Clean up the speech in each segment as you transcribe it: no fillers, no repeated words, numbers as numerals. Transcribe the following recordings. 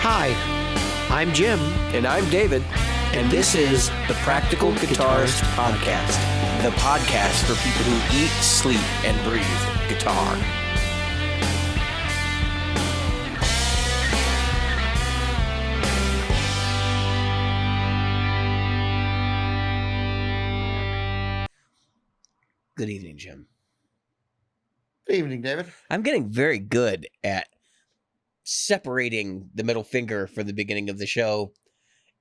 Hi, I'm Jim. And I'm David. And this is the Practical Guitarist Podcast. The podcast for people who eat, sleep, and breathe guitar. Good evening, Jim. Good evening, David. I'm getting very good at separating the middle finger for the beginning of the show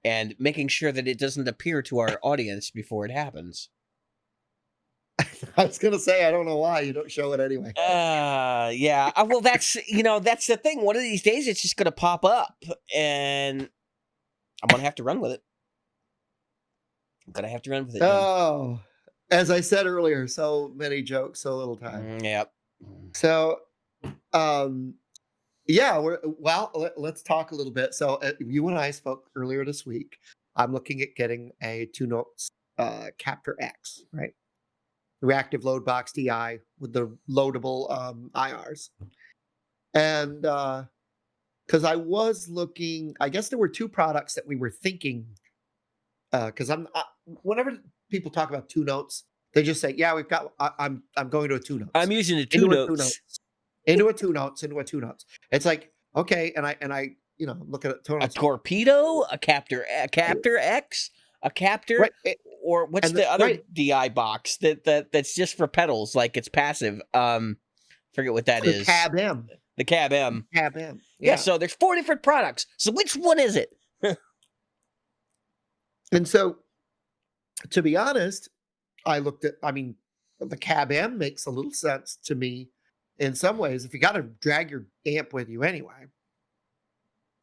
and making sure that it doesn't appear to our audience before it happens. I was going to say, I don't know why you don't show it anyway. Yeah. Well, that's the thing. One of these days, it's just going to pop up, and I'm going to have to run with it. Jim. Oh, as I said earlier, so many jokes, so little time. Yep. So, let's talk a little bit. So you and I spoke earlier this week. I'm looking at getting a 2-notes Captor X, right? Reactive load box DI with the loadable IRs. And because I was looking, I guess there were two products that we were thinking, because whenever people talk about 2-notes, they just say, yeah, I'm going to a 2-notes. I'm using a 2-notes. Into a 2-notes. It's like, okay, and I look at it. A torpedo, a Captor X, a Captor, right. Or what's the other DI box that's just for pedals, like it's passive. Forget what that is. Cab M. The Cab M. Cab M. Yeah. So there's 4 different products. So which one is it? And so, to be honest, the Cab M makes a little sense to me in some ways. If you got to drag your amp with you anyway,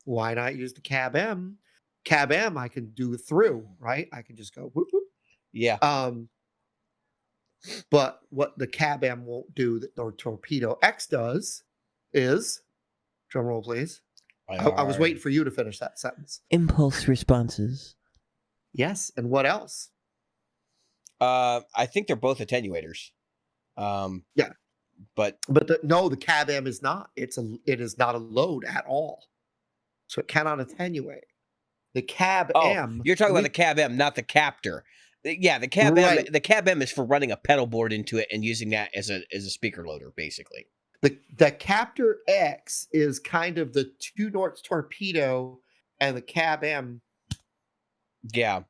why not use the Cab M? Cab M, I can do through, right? I can just go whoop, whoop. Yeah. But what the Cab M won't do that the Torpedo X does is, drum roll please. I was waiting for you to finish that sentence. Impulse responses. Yes, and what else? I think they're both attenuators. Yeah. But the Cab M is not. It is not a load at all. So it cannot attenuate. The Cab M. You're talking about the Cab M, not the Captor. Yeah, the Cab M. The Cab M is for running a pedal board into it and using that as a speaker loader, basically. The Captor X is kind of the 2-notes torpedo, and the Cab M. Yeah.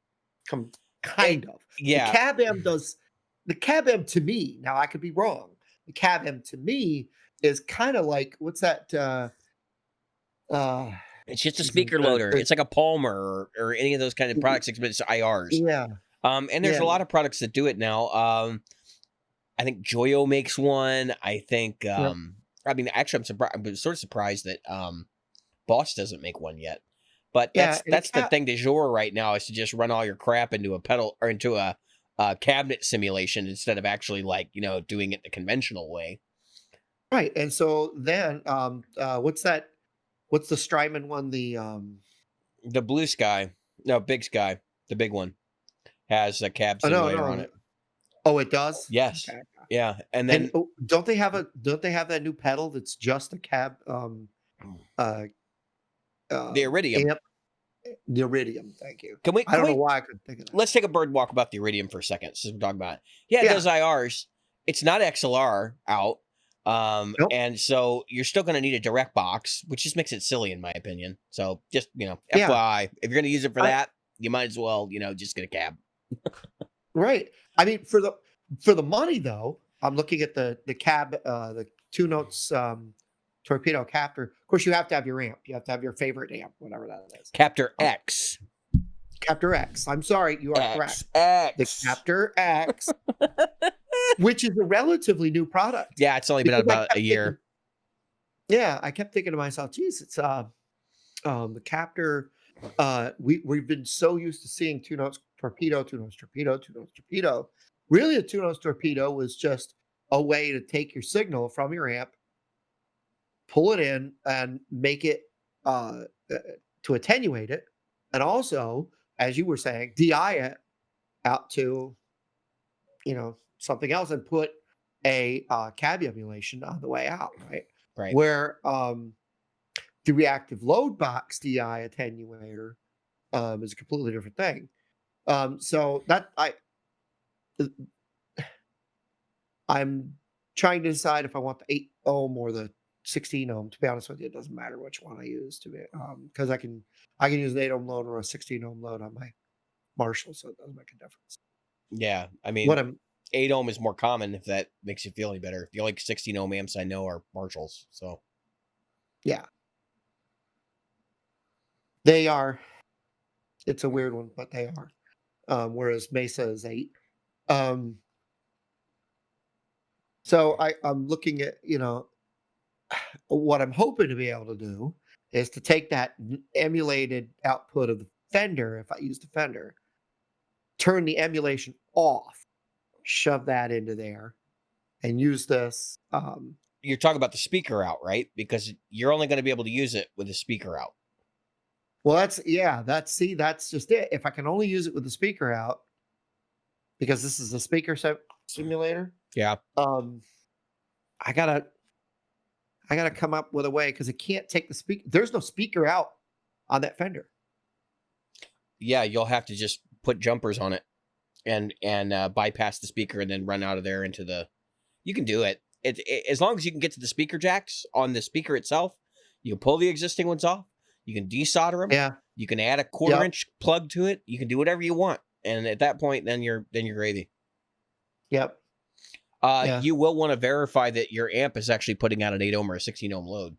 Kind of. Yeah. The Cab M to me. Now I could be wrong. The Cab M to me is kind of like, what's that? It's just a speaker loader. It's like a Palmer or any of those kind of products, but it's IRs. Yeah. And there's a lot of products that do it now. I think Joyo makes one. I think, actually, I'm sort of surprised that Boss doesn't make one yet. But that's the thing du jour right now, is to just run all your crap into a pedal or into a cabinet simulation instead of actually doing it the conventional way. Right. And so then what's that? What's the Strymon one? The Blue Sky. No, Big Sky. The big one has a cab simulator on it. Oh, it does? Yes. Okay. Yeah. And then don't they have that new pedal that's just a cab the Iridium. Amp? The Iridium, thank you. I don't know why I couldn't think of that. Let's take a bird walk about the Iridium for a second, since we're talking about it. Yeah, it does IRs. It's not XLR out. Nope. And so you're still going to need a direct box, which just makes it silly in my opinion. So just, FYI, if you're going to use it for that, you might as well, just get a cab. Right. I mean, for the money though, I'm looking at the cab, the 2-notes torpedo Captor. Of course, you have to have your amp. You have to have your favorite amp, whatever that is. Captor X. Captor X. I'm sorry, you are correct. X. The Captor X, which is a relatively new product. Yeah, it's only been out about a year. I kept thinking to myself, geez, it's the Captor. We've been so used to seeing 2-notes torpedo, 2-notes torpedo, 2-notes torpedo. Really, a 2-notes torpedo was just a way to take your signal from your amp, pull it in, and make it to attenuate it, and also, as you were saying, DI it out to something else and put a cab emulation on the way out, right? Right. Where The reactive load box DI attenuator is a completely different thing. So that I'm trying to decide if I want the 8 ohm or the 16 ohm. To be honest with you, it doesn't matter which one I use to be, because I can use an 8 ohm load or a 16 ohm load on my Marshall, so it doesn't make a difference. Yeah, I What mean, I'm 8 ohm is more common if that makes you feel any better. The only 16 ohm amps I know are Marshalls. So yeah, they are. It's a weird one, but they are. Whereas Mesa is 8. Um, so I'm looking at, what I'm hoping to be able to do is to take that emulated output of the Fender, if I use the Fender, turn the emulation off, shove that into there, and use this. you're talking about the speaker out, right? Because you're only going to be able to use it with the speaker out. Well, that's just it. If I can only use it with the speaker out, because this is a speaker simulator, Yeah. I gotta come up with a way, because it can't take the speaker. There's no speaker out on that Fender. Yeah, you'll have to just put jumpers on it and bypass the speaker and then run out of there into the. You can do it. As long as you can get to the speaker jacks on the speaker itself, you can pull the existing ones off. You can desolder them. Yeah. You can add a 1/4 inch plug to it. You can do whatever you want, and at that point, then you're gravy. Yep. You will want to verify that your amp is actually putting out an 8 ohm or a 16 ohm load.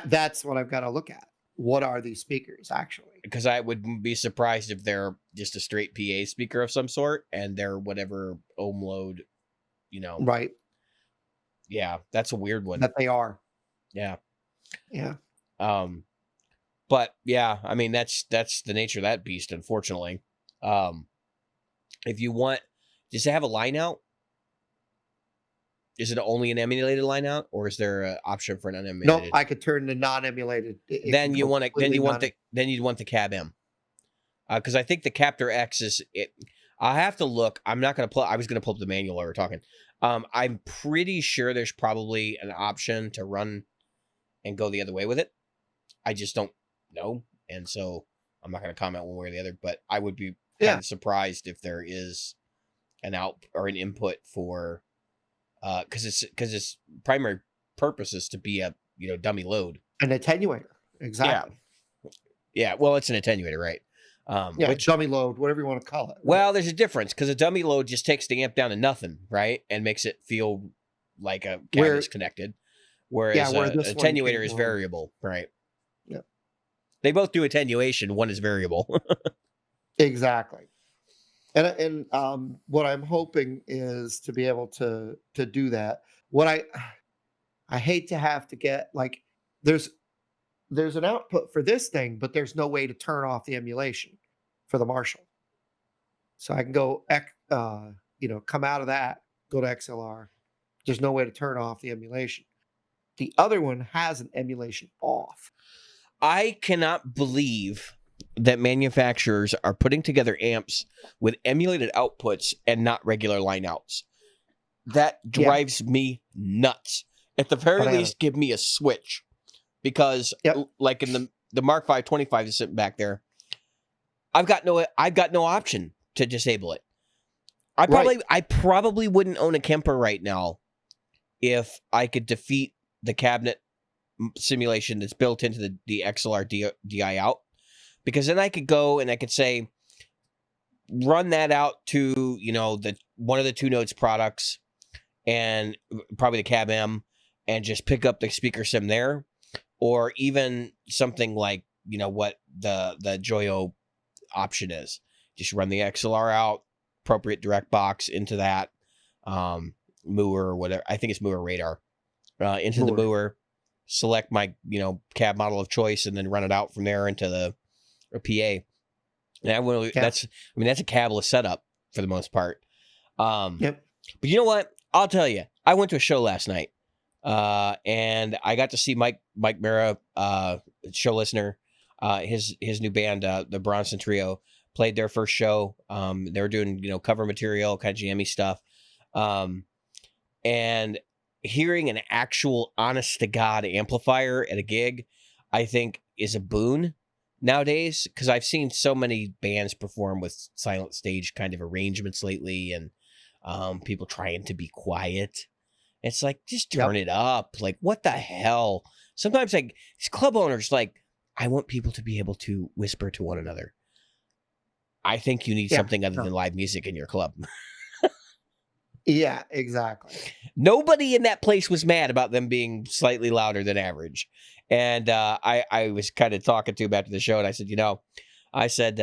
That's what I've got to look at. What are these speakers actually? Because I would be surprised if they're just a straight PA speaker of some sort and they're whatever ohm load, Right. Yeah, that's a weird one. That they are. Yeah. Yeah. But yeah, I mean that's the nature of that beast, unfortunately. If you want, does it have a line out? Is it only an emulated line out, or is there an option for an unemulated? No, I could turn the non-emulated. Then you'd want the Cab M, because I think the Captor X is it. I have to look. I'm not gonna pull. I was gonna pull up the manual while we were talking. I'm pretty sure there's probably an option to run and go the other way with it. I just don't know, and so I'm not gonna comment one way or the other. But I would be kind of surprised if there is an out or an input for. Because its primary purpose is to be a dummy load, an attenuator, exactly. Yeah. Well, it's an attenuator, right? Which dummy load, whatever you want to call it. Right? Well, there's a difference because a dummy load just takes the amp down to nothing, right, and makes it feel like a cab is connected. Whereas an attenuator is variable, right? Yeah. They both do attenuation. One is variable. Exactly. And what I'm hoping is to be able to do that. What I hate to have to get, like, there's an output for this thing, but there's no way to turn off the emulation for the Marshall. So I can go come out of that, go to XLR. There's no way to turn off the emulation. The other one has an emulation off. I cannot believe that manufacturers are putting together amps with emulated outputs and not regular line outs. That drives me nuts. At the very least, give me a switch. Because like in the Mark V 25 is sitting back there, I've got no option to disable it. I probably wouldn't own a Kemper right now if I could defeat the cabinet simulation that's built into the XLR DI out. Because then I could go and I could say, run that out to, the one of the 2 Notes products and probably the Cab M and just pick up the speaker sim there. Or even something like, what the Joyo option is. Just run the XLR out, appropriate direct box into that Mooer or whatever. I think it's Mooer Radar. Into the Mooer, select my, cab model of choice and then run it out from there into the PA. And that's a cabless setup for the most part. But you know what? I'll tell you. I went to a show last night. And I got to see Mike Mara, show listener, his new band, the Bronson Trio, played their first show. They were doing, cover material, kind of jammy stuff. And hearing an actual honest to God amplifier at a gig, I think is a boon nowadays, because I've seen so many bands perform with silent stage kind of arrangements lately, and people trying to be quiet. It's like, just turn Yep. it up. Like, what the hell? Sometimes, like, these club owners, like, I want people to be able to whisper to one another. I think you need Yeah. something other No. than live music in your club. Yeah, exactly. Nobody in that place was mad about them being slightly louder than average. And I was kind of talking to him after the show, and I said,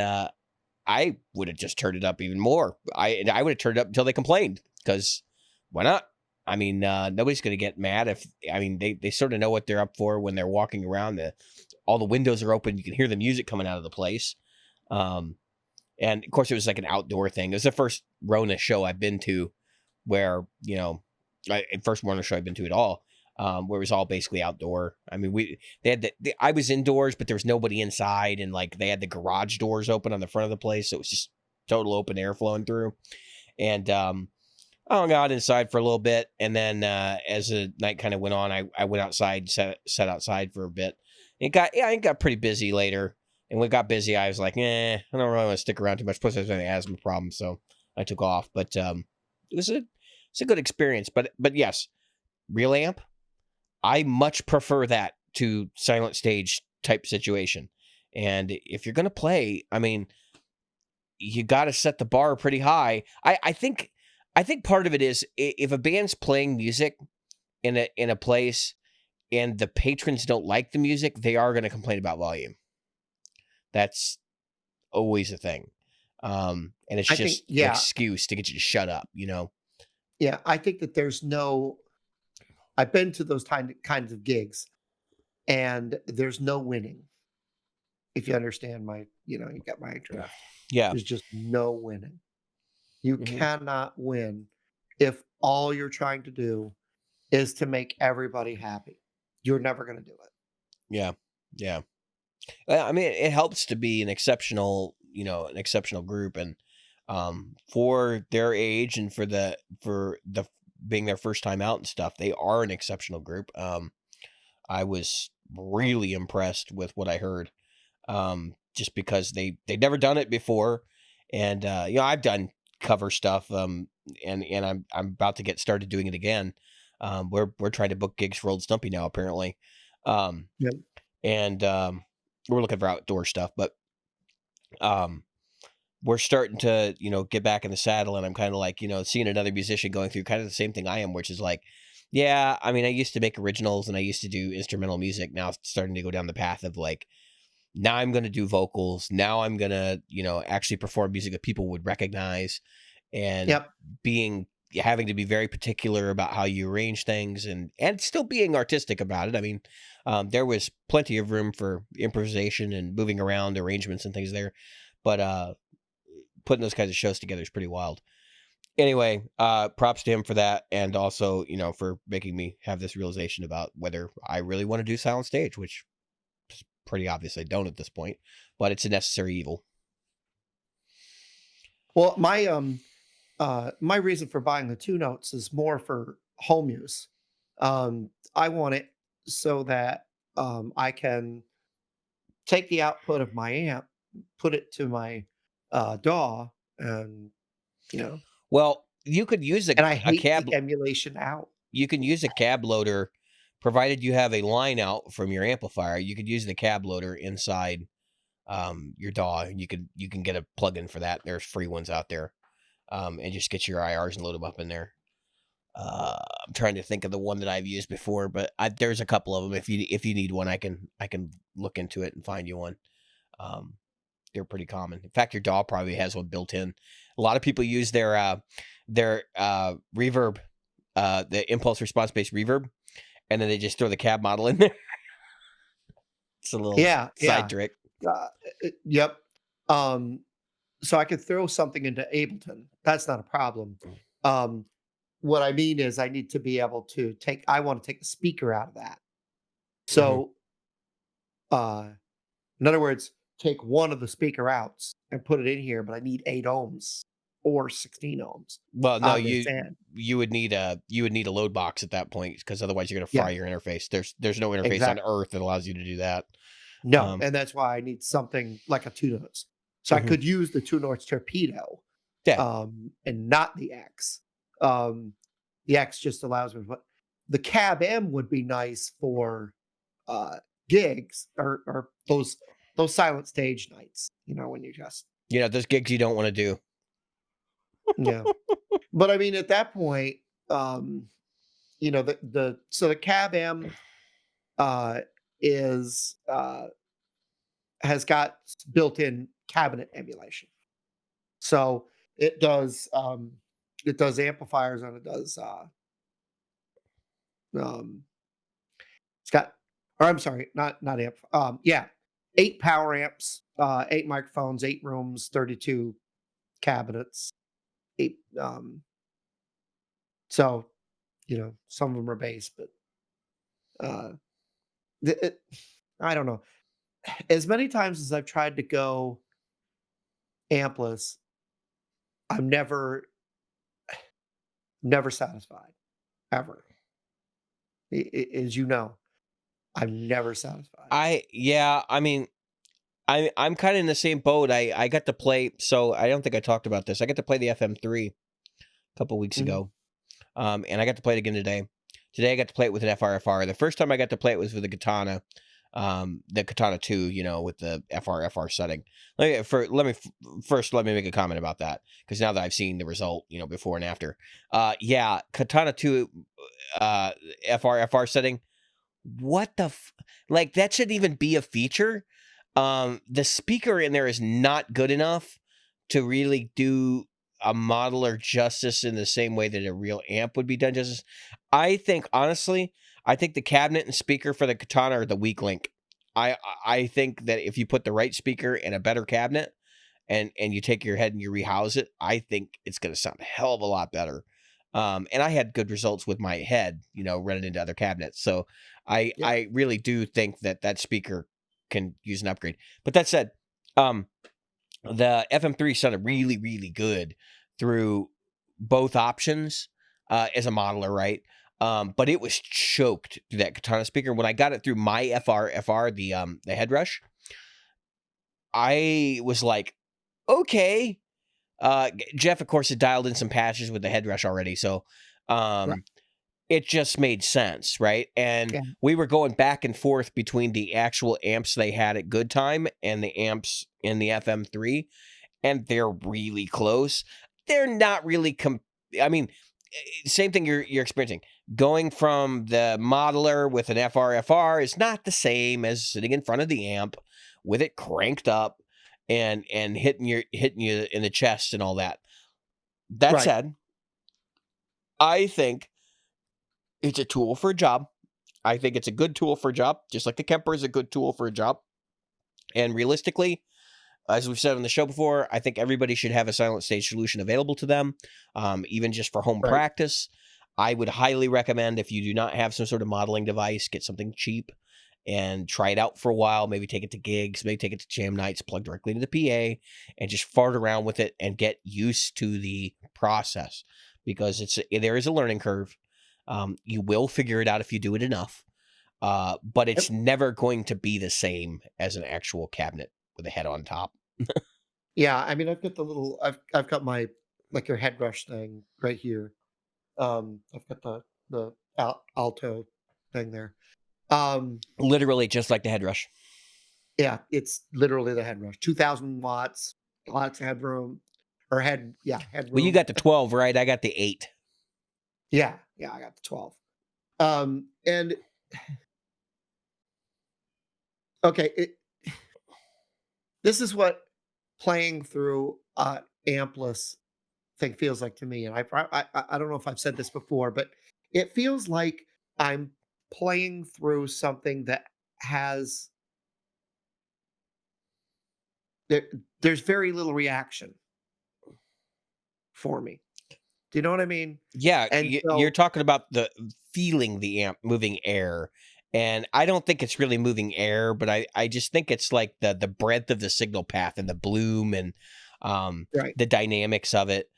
I would have just turned it up even more. I would have turned it up until they complained, because why not? I mean, nobody's going to get mad if, I mean, they sort of know what they're up for when they're walking around. All the windows are open. You can hear the music coming out of the place. And of course, it was like an outdoor thing. It was the first Rona show I've been to where, first Rona show I've been to at all, where it was all basically outdoor. I mean, they had I was indoors, but there was nobody inside, and like they had the garage doors open on the front of the place, so it was just total open air flowing through. And I hung out inside for a little bit, and then as the night kind of went on, I went outside, sat outside for a bit. It got pretty busy later. And when it got busy, I was like, I don't really want to stick around too much. Plus, I was having an asthma problem, so I took off. But it was a good experience. But yes, real amp, I much prefer that to silent stage type situation. And if you're gonna play, I mean, you got to set the bar pretty high. I think part of it is, if a band's playing music in a place and the patrons don't like the music, they are going to complain about volume. That's always a thing. And it's I just think, an excuse to get you to shut up, yeah, I think that I've been to those kinds of gigs, and there's no winning. If you understand you got my drift. Yeah. There's just no winning. You Mhm. cannot win if all you're trying to do is to make everybody happy. You're never going to do it. Yeah. Yeah. Well, I mean, it helps to be an exceptional group, and for their age and for the being their first time out and stuff, they are an exceptional group. I was really impressed with what I heard, just because they'd never done it before, and I've done cover stuff, and I'm about to get started doing it again. We're trying to book gigs for Old Stumpy now, apparently, Yep. and we're looking for outdoor stuff, but we're starting to get back in the saddle, and I'm kind of like seeing another musician going through kind of the same thing I am, which is like, yeah, I mean, I used to make originals and I used to do instrumental music. Now it's starting to go down the path of like, now I'm going to do vocals. Now I'm going to, actually perform music that people would recognize, and Yep. having to be very particular about how you arrange things, and still being artistic about it. I mean, there was plenty of room for improvisation and moving around arrangements and things there, but putting those kinds of shows together is pretty wild. Anyway, props to him for that, and also, for making me have this realization about whether I really want to do silent stage, which is pretty obvious I don't at this point, but it's a necessary evil. Well, my reason for buying the 2 notes is more for home use. I want it so that I can take the output of my amp, put it to my DAW, and you know, Well, you could use and I a hate cab. the emulation out. You can use a cab loader, provided you have a line out from your amplifier. You could use the cab loader inside your DAW, and you can get a plugin for that. There's free ones out there, and just get your IRs and load them up in there. I'm trying to think of the one that I've used before, but there's a couple of them. If you need one, I can look into it and find you one. They're pretty common. In fact, your DAW probably has one built in. A lot of people use their reverb, the impulse response based reverb, and then they just throw the cab model in there. It's a little Yeah, side yeah. trick. Yep. Um, so I could throw something into Ableton. That's not a problem. Um, what I mean is I need to be able to I want to take the speaker out of that. Mm-hmm. So, in other words, take one of the speaker outs and put it in here, but I need 8 ohms. or 16 ohms Well, no, on this end. you would need a load box at that point, because otherwise you're going to Yeah, fry your interface. There's no interface on exactly. Earth that allows you to do that. No, and that's why I need something like a 2 notes. So I could use the 2 notes torpedo, Yeah. and not the X. The X just allows me. But the Cab M would be nice for gigs or those silent stage nights. When you just Those gigs you don't want to do. yeah. But I mean, at that point, the Cab M is has got built-in cabinet emulation. So it does amplifiers, and it does it's got, or I'm sorry, not amp. Yeah, 8 power amps, 8 microphones, 8 rooms, 32 cabinets, 8 so some of them are bass, but uh I don't know. As many times as I've tried to go ampless, I'm never satisfied, ever. As you know, I'm never satisfied. I mean, I'm kind of in the same boat. I got to play, so I don't think I talked about this. I got to play the FM3 a couple weeks Mhm. ago. And I got to play it again today. Today I got to play it with an FRFR. The first time I got to play it was with the Katana 2, with the FRFR setting. Let me make a comment about that, because now that I've seen the result, before and after. Katana 2 FRFR setting. What the like, that shouldn't even be a feature. The speaker in there is not good enough to really do a modeler justice in the same way that a real amp would be done justice. I think, honestly, the cabinet and speaker for the Katana are the weak link. I think that if you put the right speaker in a better cabinet, and you take your head and you rehouse it, I think it's going to sound a hell of a lot better. And I had good results with my head, running into other cabinets. So Yeah. I really do think that speaker can use an upgrade. But that said, the FM3 sounded really, really good through both options as a modeler, right? But it was choked through that Katana speaker. When I got it through my FR, the head rush, I was like, okay. Jeff, of course, had dialed in some patches with the head rush already, so Right. it just made sense, right? And Yeah. we were going back and forth between the actual amps they had at Good Time and the amps in the FM3, and they're really close. They're not really I mean, same thing you're experiencing. Going from the modeler with an FRFR is not the same as sitting in front of the amp with it cranked up and hitting you in the chest and all that. That Right. said, I think it's a tool for a job. I think it's a good tool for a job, just like the Kemper is a good tool for a job. And realistically, as we've said on the show before, I think everybody should have a silent stage solution available to them, even just for home Right. practice. I would highly recommend, if you do not have some sort of modeling device, get something cheap and try it out for a while. Maybe take it to gigs, maybe take it to jam nights, plug directly to the PA, and just fart around with it and get used to the process, because there is a learning curve. You will figure it out if you do it enough, but it's never going to be the same as an actual cabinet with a head on top. Yeah, I mean, I've got I've got my, like, your head rush thing right here. I've got the alto thing there. Literally just like the head rush. Yeah, it's literally the head rush. 2,000 watts, lots of headroom, or headroom. Well, you got the 12, right? I got the 8. Yeah, I got the 12. And okay, this is what playing through ampless thing feels like to me. And I don't know if I've said this before, but it feels like I'm playing through something that has there, there's very little reaction for me. Do you know what I mean? Yeah, And you're so talking about the feeling the amp moving air. And I don't think it's really moving air, but I just think it's like the breadth of the signal path and the bloom. And Right. the dynamics of it.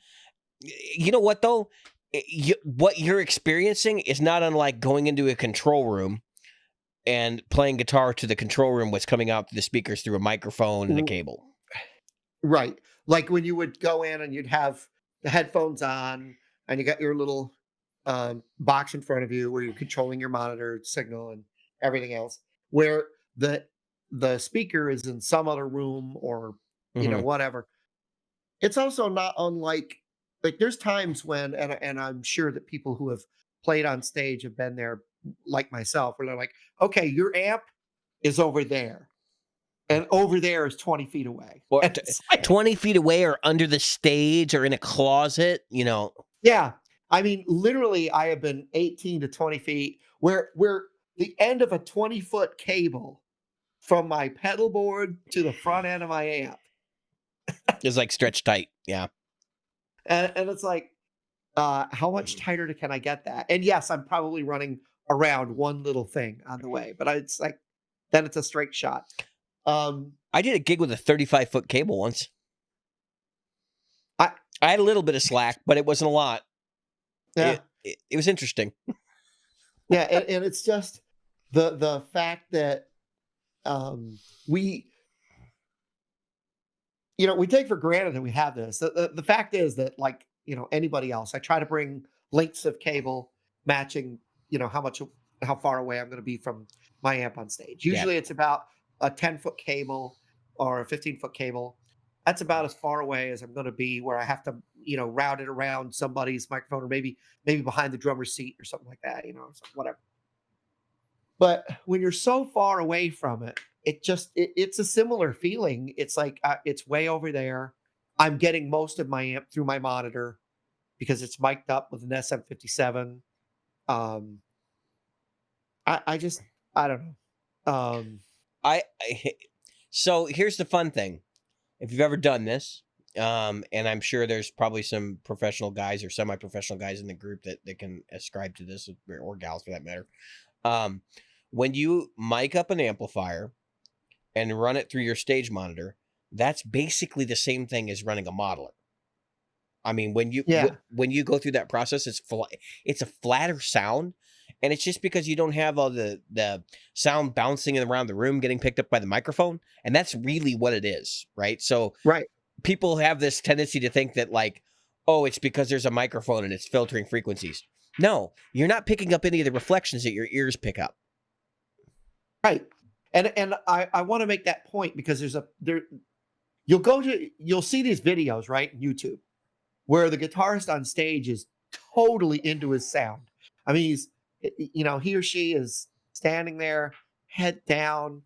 You know what though? What you're experiencing is not unlike going into a control room and playing guitar to the control room, what's coming out to the speakers through a microphone and a cable. Right. Like when you would go in and you'd have the headphones on and you got your little box in front of you where you're controlling your monitor signal and everything else, where the speaker is in some other room or whatever. It's also not unlike, like, there's times when, and I'm sure that people who have played on stage have been there, like myself, where they're like, okay, your amp is over there, and over there is 20 feet away. Or And it's like, 20 feet away or under the stage or in a closet, yeah. I mean, literally, I have been 18 to 20 feet where the end of a 20-foot cable from my pedal board to the front end of my amp. It's like stretched tight. Yeah. And it's like, how much tighter can I get that? And yes, I'm probably running around one little thing on the way, but it's like, then it's a straight shot. I did a gig with a 35-foot cable once. I had a little bit of slack, but it wasn't a lot. Yeah. It was interesting. Yeah, and it's just the fact that we take for granted that we have this. The fact is that, like, anybody else, I try to bring lengths of cable matching, how far away I'm going to be from my amp on stage. Usually it's about a 10-foot cable or a 15-foot cable. That's about as far away as I'm going to be where I have to, route it around somebody's microphone or maybe behind the drummer's seat or something like that, so whatever. But when you're so far away from it, it's a similar feeling. It's like, it's way over there. I'm getting most of my amp through my monitor because it's mic'd up with an SM57. I don't know. So here's the fun thing. If you've ever done this, and I'm sure there's probably some professional guys or semi-professional guys in the group that can ascribe to this, or gals for that matter. When you mic up an amplifier and run it through your stage monitor, that's basically the same thing as running a modeler. I mean, when you go through that process, it's a flatter sound, and it's just because you don't have all the sound bouncing around the room getting picked up by the microphone, and that's really what it is, right? So Right. People have this tendency to think that, like, oh, it's because there's a microphone and it's filtering frequencies. No, you're not picking up any of the reflections that your ears pick up. Right. And I want to make that point because you'll see these videos, right, on YouTube, where the guitarist on stage is totally into his sound. I mean, he or she is standing there, head down,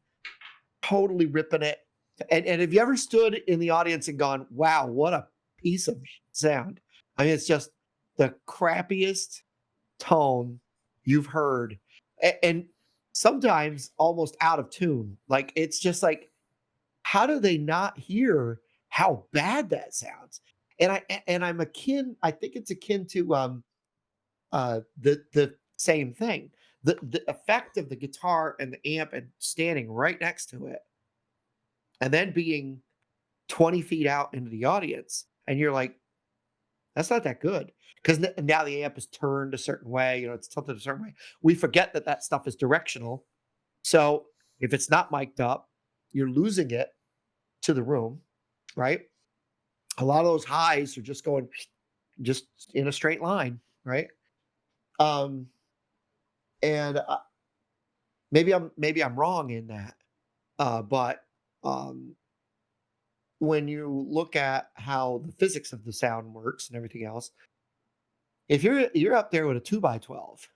totally ripping it. And have you ever stood in the audience and gone, wow, what a piece of sound? I mean, it's just the crappiest tone you've heard. And sometimes almost out of tune. Like, it's just like, how do they not hear how bad that sounds? And I think it's akin to the same thing. The effect of the guitar and the amp and standing right next to it, and then being 20 feet out into the audience, and you're like, that's not that good. Because now the amp is turned a certain way, it's tilted a certain way. We forget that stuff is directional. So if it's not mic'd up, you're losing it to the room, right? A lot of those highs are just going just in a straight line, right? And maybe I'm wrong in that, but when you look at how the physics of the sound works and everything else, if you're up there with a 2x12,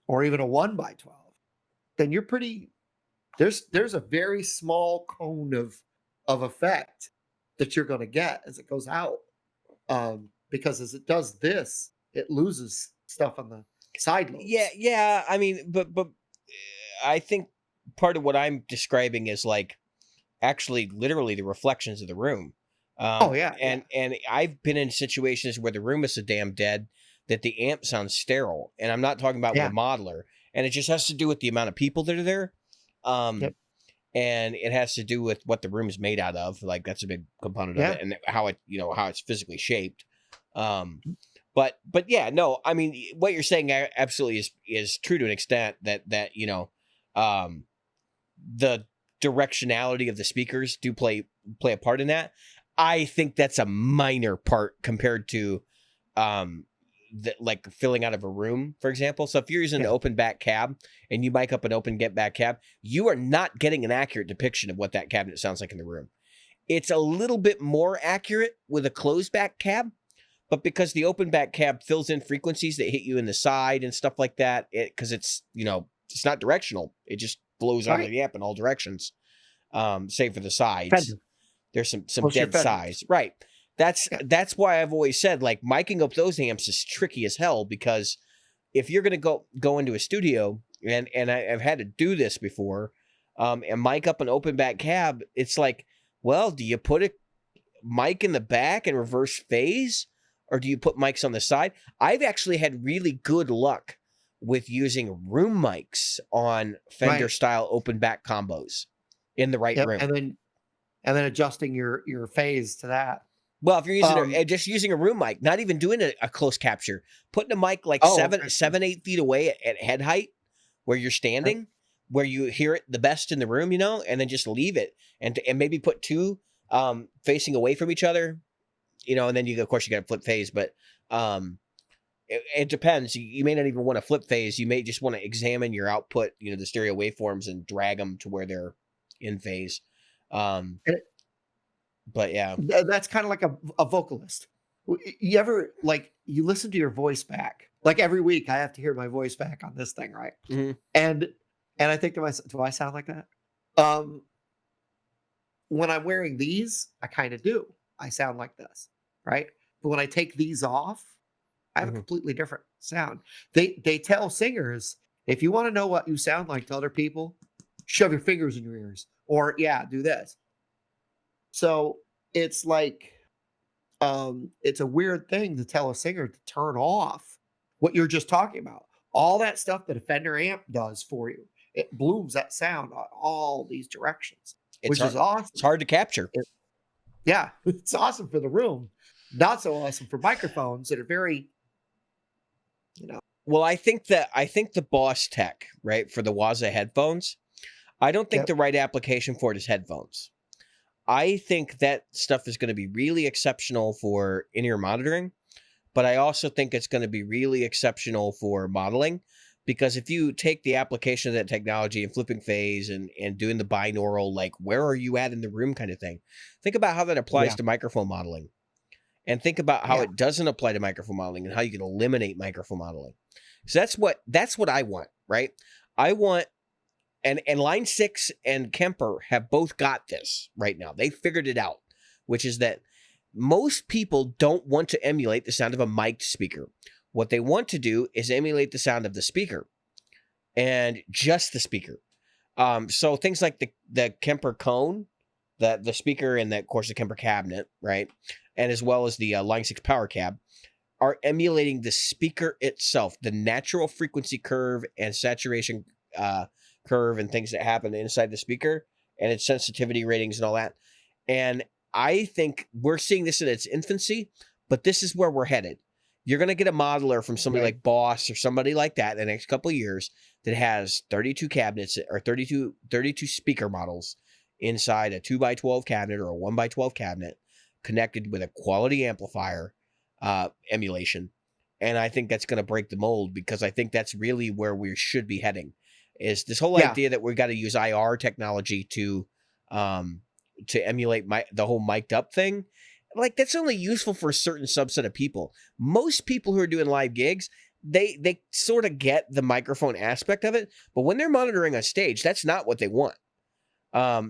or even a 1x12, then you're pretty. There's a very small cone of effect that you're going to get as it goes out, because as it does this, it loses stuff on the side lobes. Yeah. I mean, but I think part of what I'm describing is, like, actually literally the reflections of the room. And I've been in situations where the room is so damn dead that the amp sounds sterile, and I'm not talking about with a modeler, and it just has to do with the amount of people that are there. Yep. and it has to do with what the room is made out of. Like that's a big component of Yeah. it, and how it, how it's physically shaped. But yeah, no, I mean, what you're saying absolutely is true to an extent, that the directionality of the speakers do play a part in that. I think that's a minor part compared to like filling out of a room, for example. So if you're using an open back cab and you mic up an open get back cab, you are not getting an accurate depiction of what that cabinet sounds like in the room. It's a little bit more accurate with a closed back cab, but because the open back cab fills in frequencies that hit you in the side and stuff like that, because it's it's not directional, it just blows out of the amp in all directions, save for the sides. Fender. There's some dead size, right? That's why I've always said, like, miking up those amps is tricky as hell, because if you're gonna go into a studio, and I've had to do this before, and mic up an open back cab, it's like, well, do you put a mic in the back and reverse phase, or do you put mics on the side? I've actually had really good luck with using room mics on Fender style open back combos in the right room, and then adjusting your phase to that. Well, if you're using just using a room mic, not even doing a close capture, putting a mic like 7-8 feet away at head height, where you're standing, where you hear it the best in the room, and then just leave it, and maybe put two facing away from each other, and then of course you got to flip phase, but it depends. You may not even want to flip phase. You may just want to examine your output, the stereo waveforms, and drag them to where they're in phase. But yeah, that's kind of like a vocalist. You ever, like, you listen to your voice back? Like every week I have to hear my voice back on this thing, right? Mm-hmm. And I think to myself, do I sound like that? When I'm wearing these, I kind of do. I sound like this, right? But when I take these off, I have a completely different sound. They tell singers, if you want to know what you sound like to other people, shove your fingers in your ears, or do this. So it's like, it's a weird thing to tell a singer to turn off what you're just talking about. All that stuff that a Fender amp does for you, it blooms that sound on all these directions, which is awesome. It's hard to capture. It's awesome for the room. Not so awesome for microphones that are very, Well, I think the Boss Tech, right, for the Waza headphones, I don't think the right application for it is headphones. I think that stuff is going to be really exceptional for in-ear monitoring, but I also think it's going to be really exceptional for modeling, because if you take the application of that technology and flipping phase and doing the binaural, like, where are you at in the room kind of thing, think about how that applies to microphone modeling, and think about how it doesn't apply to microphone modeling, and how you can eliminate microphone modeling. So that's what I want, right? I want, and Line 6 and Kemper have both got this right now. They figured it out, which is that most people don't want to emulate the sound of a mic'd speaker. What they want to do is emulate the sound of the speaker, and just the speaker. So things like the Kemper cone, the speaker, and of course the Kemper cabinet, right? And as well as the Line 6 power cab, are emulating the speaker itself, the natural frequency curve and saturation curve and things that happen inside the speaker, and its sensitivity ratings and all that. And I think we're seeing this in its infancy, but this is where we're headed. You're going to get a modeler from somebody like Boss or somebody like that in the next couple of years that has 32 cabinets or 32 speaker models inside a 2x12 cabinet or a 1x12 cabinet, connected with a quality amplifier emulation. And I think that's going to break the mold, because I think that's really where we should be heading, is this whole idea that we've got to use IR technology to emulate the whole mic'd up thing. Like, that's only useful for a certain subset of people. Most people who are doing live gigs, they sort of get the microphone aspect of it, but when they're monitoring on stage, that's not what they want.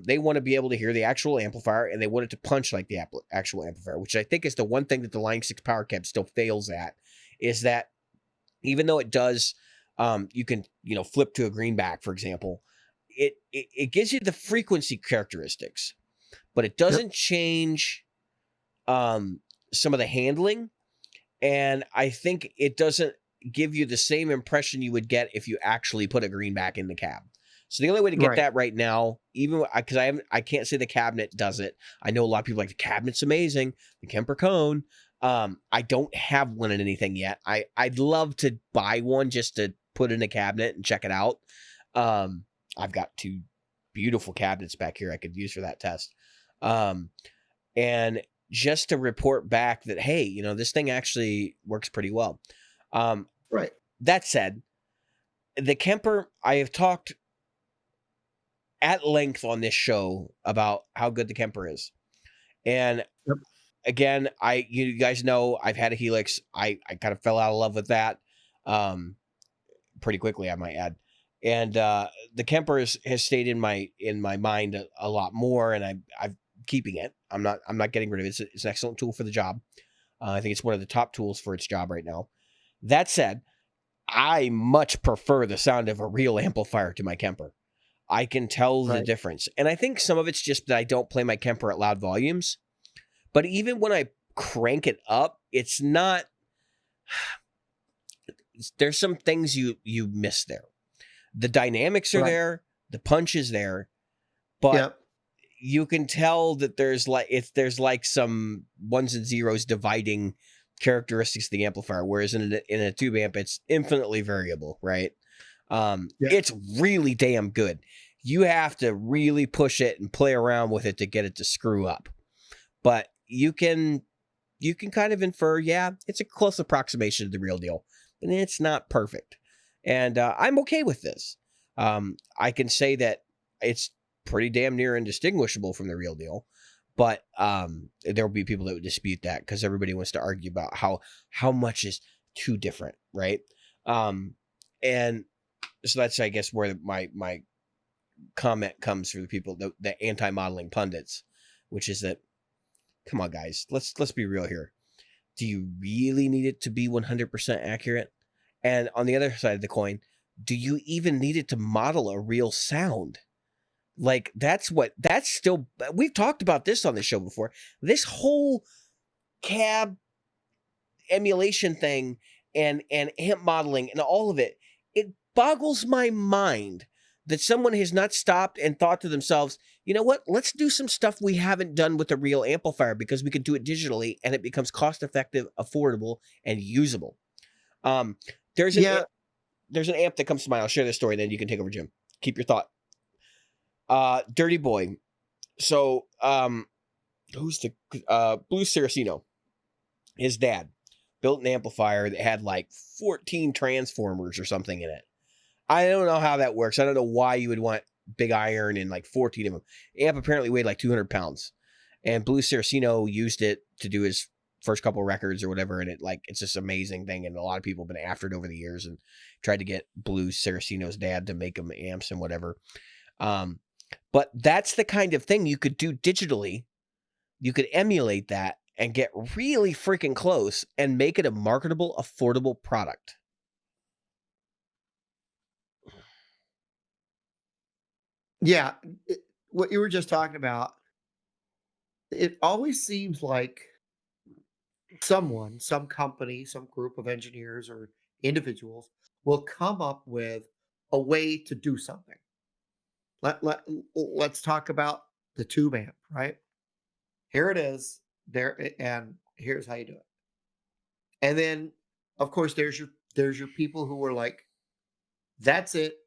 They want to be able to hear the actual amplifier, and they want it to punch like the actual amplifier, which I think is the one thing that the Line 6 power cab still fails at, is that even though it does, you can, flip to a greenback, for example, it gives you the frequency characteristics, but it doesn't change some of the handling. And I think it doesn't give you the same impression you would get if you actually put a greenback in the cab. So the only way to get Right. that right now, even because I can't say the cabinet does it. I know a lot of people like the cabinet's amazing, the Kemper Cone. I don't have one in anything yet. I'd love to buy one just to put in a cabinet and check it out. I've got 2 beautiful cabinets back here I could use for that test. And just to report back that, hey, you know, this thing actually works pretty well. Right. That said, the Kemper, I have talked at length on this show about how good the Kemper is. And Yep. again, you guys know I've had a Helix. I kind of fell out of love with that pretty quickly, I might add. And the Kemper has stayed in my mind a lot more, and I'm keeping it. I'm not getting rid of it. It's an excellent tool for the job. I think it's one of the top tools for its job right now. That said, I much prefer the sound of a real amplifier to my Kemper. I can tell the Right. difference. And I think some of it's just that I don't play my Kemper at loud volumes. But even when I crank it up, it's not... There's some things you miss there. The dynamics are Right. there. The punch is there. But Yep. you can tell that there's like some ones and zeros dividing characteristics of the amplifier, whereas in a tube amp, it's infinitely variable, right? Yeah. It's really damn good. You have to really push it and play around with it to get it to screw up. But you can kind of infer, yeah, it's a close approximation of the real deal. And it's not perfect. And I'm okay with this. I can say that it's pretty damn near indistinguishable from the real deal. But there will be people that would dispute that because everybody wants to argue about how much is too different, right? And so that's, I guess, where my comment comes from the people, the anti-modeling pundits, which is that, come on, guys, let's be real here. Do you really need it to be 100% accurate? And on the other side of the coin, do you even need it to model a real sound? Like, that's still, we've talked about this on the show before. This whole cab emulation thing and amp modeling and all of it, it boggles my mind that someone has not stopped and thought to themselves, you know what, let's do some stuff we haven't done with a real amplifier because we can do it digitally and it becomes cost effective, affordable, and usable. There's an amp that comes to mind. I'll share this story, then you can take over, Jim. Keep your thought. Dirty Boy. So, who's the Blue Saraceno? His dad built an amplifier that had like 14 transformers or something in it. I don't know how that works. I don't know why you would want big iron and like 14 of them. Amp apparently weighed like 200 pounds. And Blue Saraceno used it to do his first couple records or whatever. And it's this amazing thing. And a lot of people have been after it over the years and tried to get Blue Saraceno's dad to make them amps and whatever. But that's the kind of thing you could do digitally. You could emulate that and get really freaking close and make it a marketable, affordable product. Yeah. What you were just talking about, it always seems like some company, some group of engineers or individuals will come up with a way to do something. Let's talk about the tube amp, right? Here it is, there, and here's how you do it. And then, of course, there's your people who are like, that's it.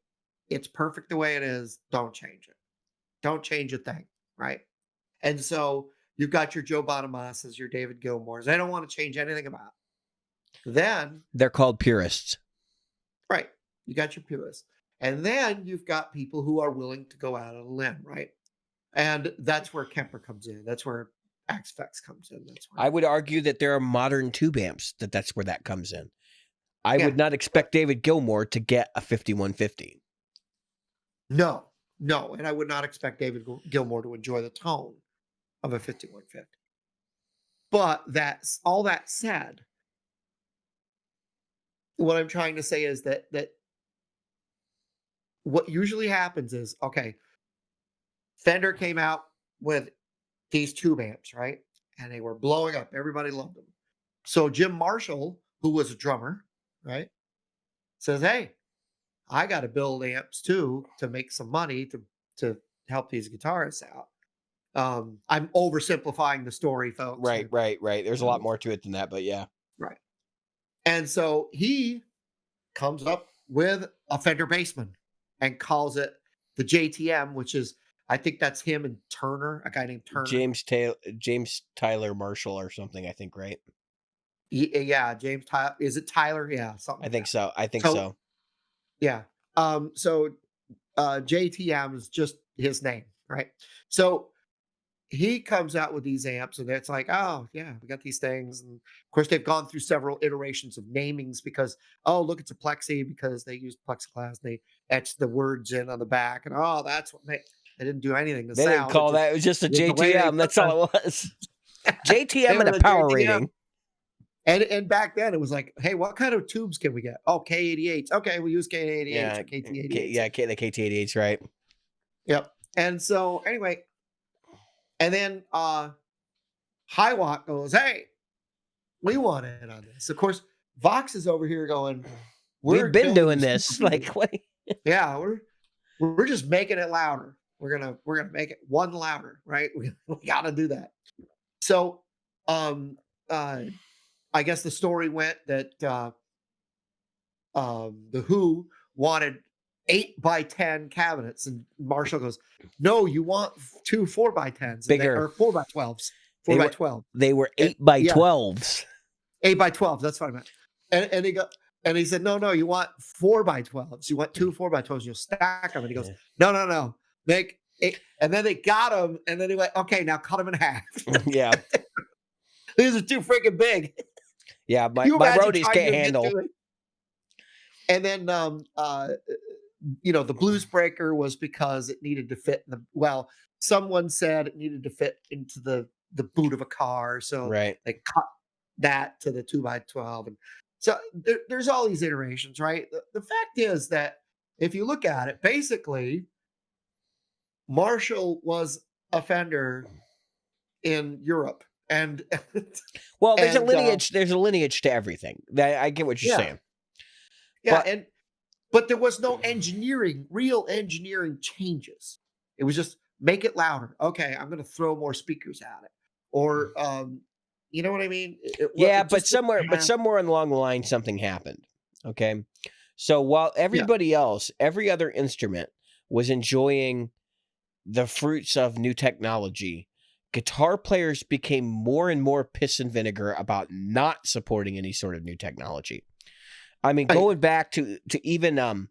It's perfect the way it is. Don't change it. Don't change a thing, right? And so you've got your Joe Bonamasses, your David Gilmores. They don't want to change anything about it. Then They're called purists. right, you got your purists. And then you've got people who are willing to go out on a limb, right? And that's where Kemper comes in. That's where Axfex comes in. That's where I would argue that there are modern tube amps that's where that comes in. I Yeah. would not expect David Gilmour to get a 5150. No, and I would not expect David Gilmour to enjoy the tone of a 5150. But that's all that said. What I'm trying to say is that what usually happens is, okay, Fender came out with these tube amps, right? And they were blowing up. Everybody loved them. So Jim Marshall, who was a drummer, right, says, hey, I got to build amps too to make some money to help these guitarists out. I'm oversimplifying the story, folks. Right. There's a lot more to it than that, but yeah. Right. And so he comes up with a Fender Bassman and calls it the JTM, which is, I think that's him and Turner, a guy named Turner. James Tyler Marshall or something, I think, right? Yeah, James Tyler. Is it Tyler? Yeah, something. I think so. I think so. Yeah. So JTM is just his name, right? So he comes out with these amps, and it's like, oh yeah, we got these things, and of course they've gone through several iterations of namings because, oh look, it's a plexi because they used plexiglass, they etched the words in on the back, and oh that's what they didn't do anything to They sound. didn't call that. It was just a JTM. That's all it was. JTM and a power rating. And back then it was like, hey, what kind of tubes can we get? Oh, K88s. Okay, we'll use K88s. Yeah, KT88s. Yeah, the KT88s, right? Yep. And so anyway, and then Hiwatt goes, hey, we want in on this. Of course, Vox is over here going, we've been doing this. Like, what? Yeah, we're just making it louder. We're gonna make it one louder, right? We gotta do that. So I guess the story went that the Who wanted 8x10 cabinets, and Marshall goes, "No, you want 2 4x10s, bigger, or 4x12s, 4x12." They were 8x12s. 8x12. That's what I meant. And he said, "No, you want 4x12s. You want 2 4x12s. You'll stack them." And he goes, "No, make 8." And then they got him, and then he went, "Okay, now cut them in half." Yeah, these are too freaking big. Yeah, my roadies can't handle. And then, the Blues Breaker was because it needed to fit someone said it needed to fit into the boot of a car. So right. They cut that to the 2x12. And so there's all these iterations, right? The fact is that if you look at it, basically, Marshall was a Fender in Europe. And well, there's a lineage. There's a lineage to everything. I get what you're saying. Yeah, but there was no real engineering changes. It was just make it louder. Okay, I'm going to throw more speakers at it, or you know what I mean? But somewhere along the line, something happened. Okay, so while everybody else, every other instrument was enjoying the fruits of new technology, guitar players became more and more piss and vinegar about not supporting any sort of new technology. I mean, going back to even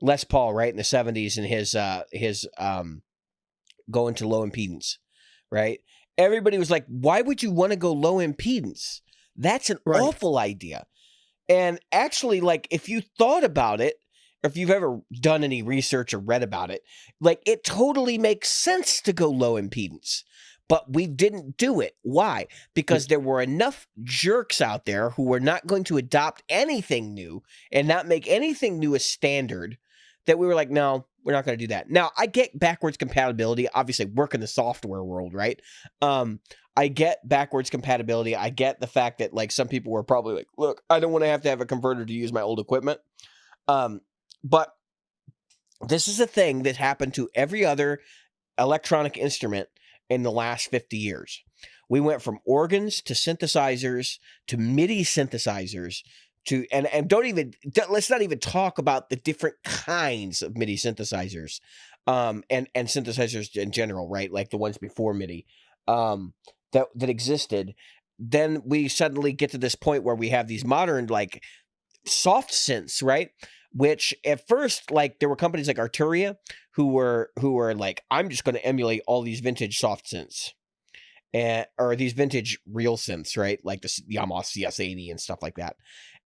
Les Paul, right, in the 70s, and his going to low impedance, right? Everybody was like, why would you want to go low impedance? That's an awful idea. And actually, like, if you thought about it, or if you've ever done any research or read about it, like, it totally makes sense to go low impedance. But we didn't do it. Why? Because there were enough jerks out there who were not going to adopt anything new and not make anything new a standard, that we were like, no, we're not going to do that. Now, I get backwards compatibility. Obviously, work in the software world, right? I get backwards compatibility. I get the fact that, like, some people were probably like, look, I don't want to have a converter to use my old equipment. But this is a thing that happened to every other electronic instrument in the last 50 years. We went from organs to synthesizers to MIDI synthesizers to and let's not even talk about the different kinds of MIDI synthesizers and synthesizers in general, right? Like the ones before MIDI that existed. Then we suddenly get to this point where we have these modern, like, soft synths, right? Which at first, like, there were companies like Arturia who were like, I'm just going to emulate all these vintage soft synths, or these vintage real synths, right? Like the Yamaha CS80 and stuff like that.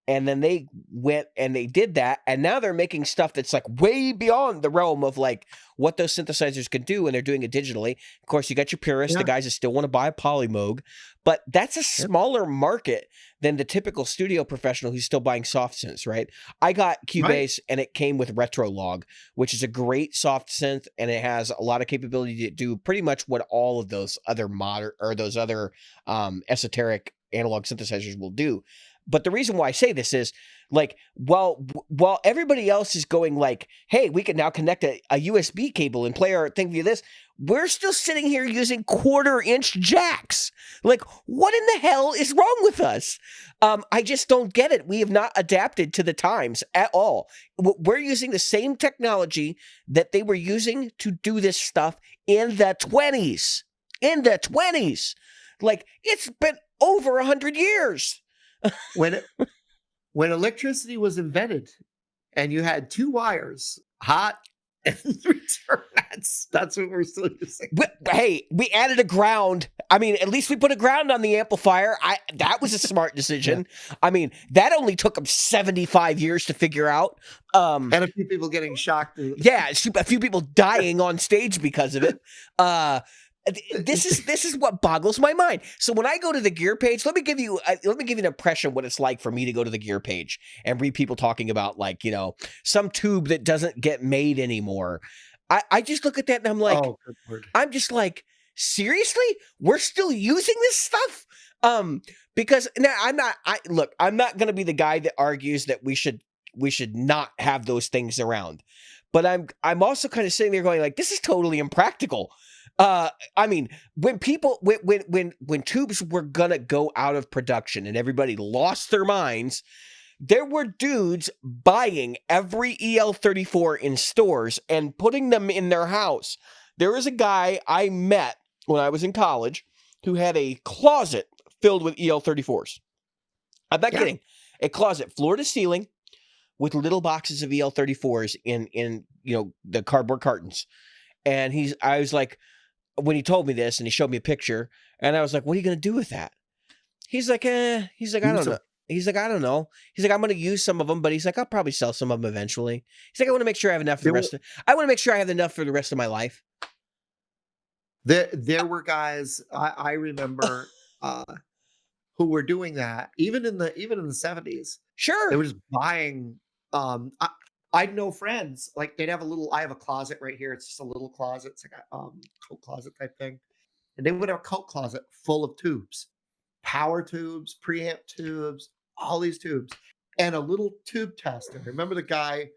And then they went and they did that, and now they're making stuff that's like way beyond the realm of like what those synthesizers can do, and they're doing it digitally. Of course, you got your purists, the guys that still want to buy a Polymoog, but that's a smaller market than the typical studio professional who's still buying soft synths, right? I got Cubase, and it came with Retrolog, which is a great soft synth, and it has a lot of capability to do pretty much what all of those other modern or those other esoteric analog synthesizers will do. But the reason why I say this is, like, while everybody else is going like, hey, we can now connect a USB cable and play our thing via this, we're still sitting here using 1/4-inch jacks. Like, what in the hell is wrong with us? I just don't get it. We have not adapted to the times at all. We're using the same technology that they were using to do this stuff in the 20s. In the 20s. Like, it's been over 100 years. When electricity was invented and you had 2 wires, hot and return, that's what we're still using. Hey, we added a ground. I mean, at least we put a ground on the amplifier. That was a smart decision. Yeah. I mean, that only took them 75 years to figure out. And a few people getting shocked. Yeah, a few people dying on stage because of it. This is what boggles my mind. So when I go to the gear page, let me give you an impression of what it's like for me to go to the gear page and read people talking about, like, you know, some tube that doesn't get made anymore. I just look at that and I'm like, oh, good word. I'm just like, seriously, we're still using this stuff? Because now I'm not going to be the guy that argues that we should not have those things around, but I'm also kind of sitting there going like, this is totally impractical. I mean, when tubes were gonna go out of production and everybody lost their minds, there were dudes buying every EL34 in stores and putting them in their house. There was a guy I met when I was in college who had a closet filled with EL34s. I'm not kidding. A closet floor to ceiling with little boxes of EL34s in you know, the cardboard cartons. And I was like, when he told me this and he showed me a picture, and I was like, what are you going to do with that? He's like, I don't know. He's like, I don't know. He's like, I'm going to use some of them, but he's like, I'll probably sell some of them eventually. He's like, I want to make sure I have enough for I want to make sure I have enough for the rest of my life. There were guys I remember who were doing that even in the 70s. Sure. They were just buying I'd know friends, like they'd have I have a closet right here. It's just a little closet. It's like a coat closet type thing. And they would have a coat closet full of tubes, power tubes, preamp tubes, all these tubes, and a little tube tester. Remember the guy,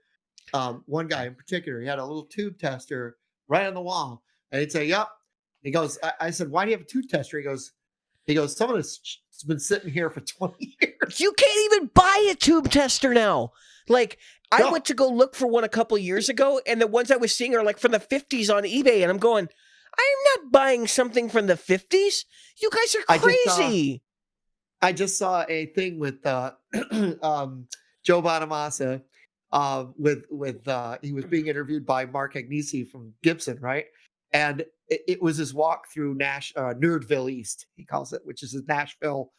one guy in particular, he had a little tube tester right on the wall. And he'd say, yep. He goes, I said, why do you have a tube tester? He goes, some of this has been sitting here for 20 years. You can't even buy a tube tester now. Like, I went to go look for one a couple years ago, and the ones I was seeing are like from the 50s on eBay, and I'm going, I'm not buying something from the 50s. You guys are crazy. I just saw a thing with Joe Bonamassa. He was being interviewed by Mark Agnesi from Gibson, right? And it was his walk through Nerdville East, he calls it, which is his Nashville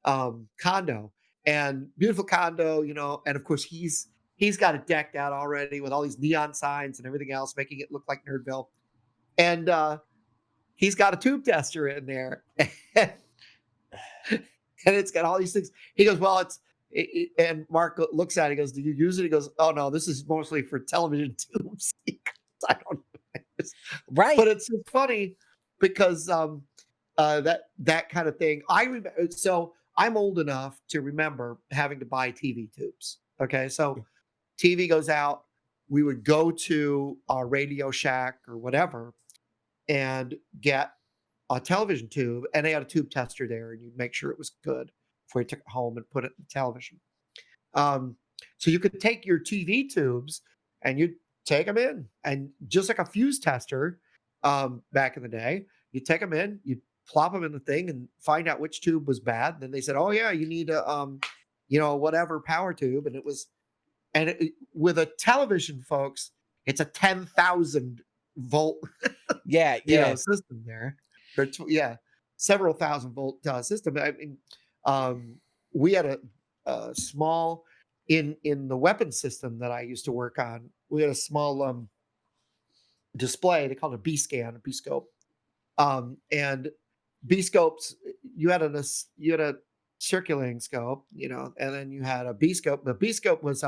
condo. And beautiful condo, you know, and of course he's got it decked out already with all these neon signs and everything else, making it look like Nerdville. And he's got a tube tester in there, and it's got all these things. He goes, well, and Mark looks at it, he goes, do you use it? He goes, oh no, this is mostly for television tubes. I don't know. Right. But it's funny because that kind of thing. I remember, so I'm old enough to remember having to buy TV tubes. Okay, so TV goes out. We would go to our Radio Shack or whatever and get a television tube, and they had a tube tester there, and you'd make sure it was good before you took it home and put it in the television. So you could take your TV tubes and you'd take them in, and just like a fuse tester back in the day, you take them in, you plop them in the thing and find out which tube was bad. And then they said, oh yeah, you need a whatever power tube. And it was, with a television, folks, it's a 10,000 volt system there. Or several thousand volt system. I mean, we had a small in the weapon system that I used to work on. We had a small display. They called it a B scan, a B scope, and B scopes. You had a circulating scope, you know, and then you had a B scope. The B scope was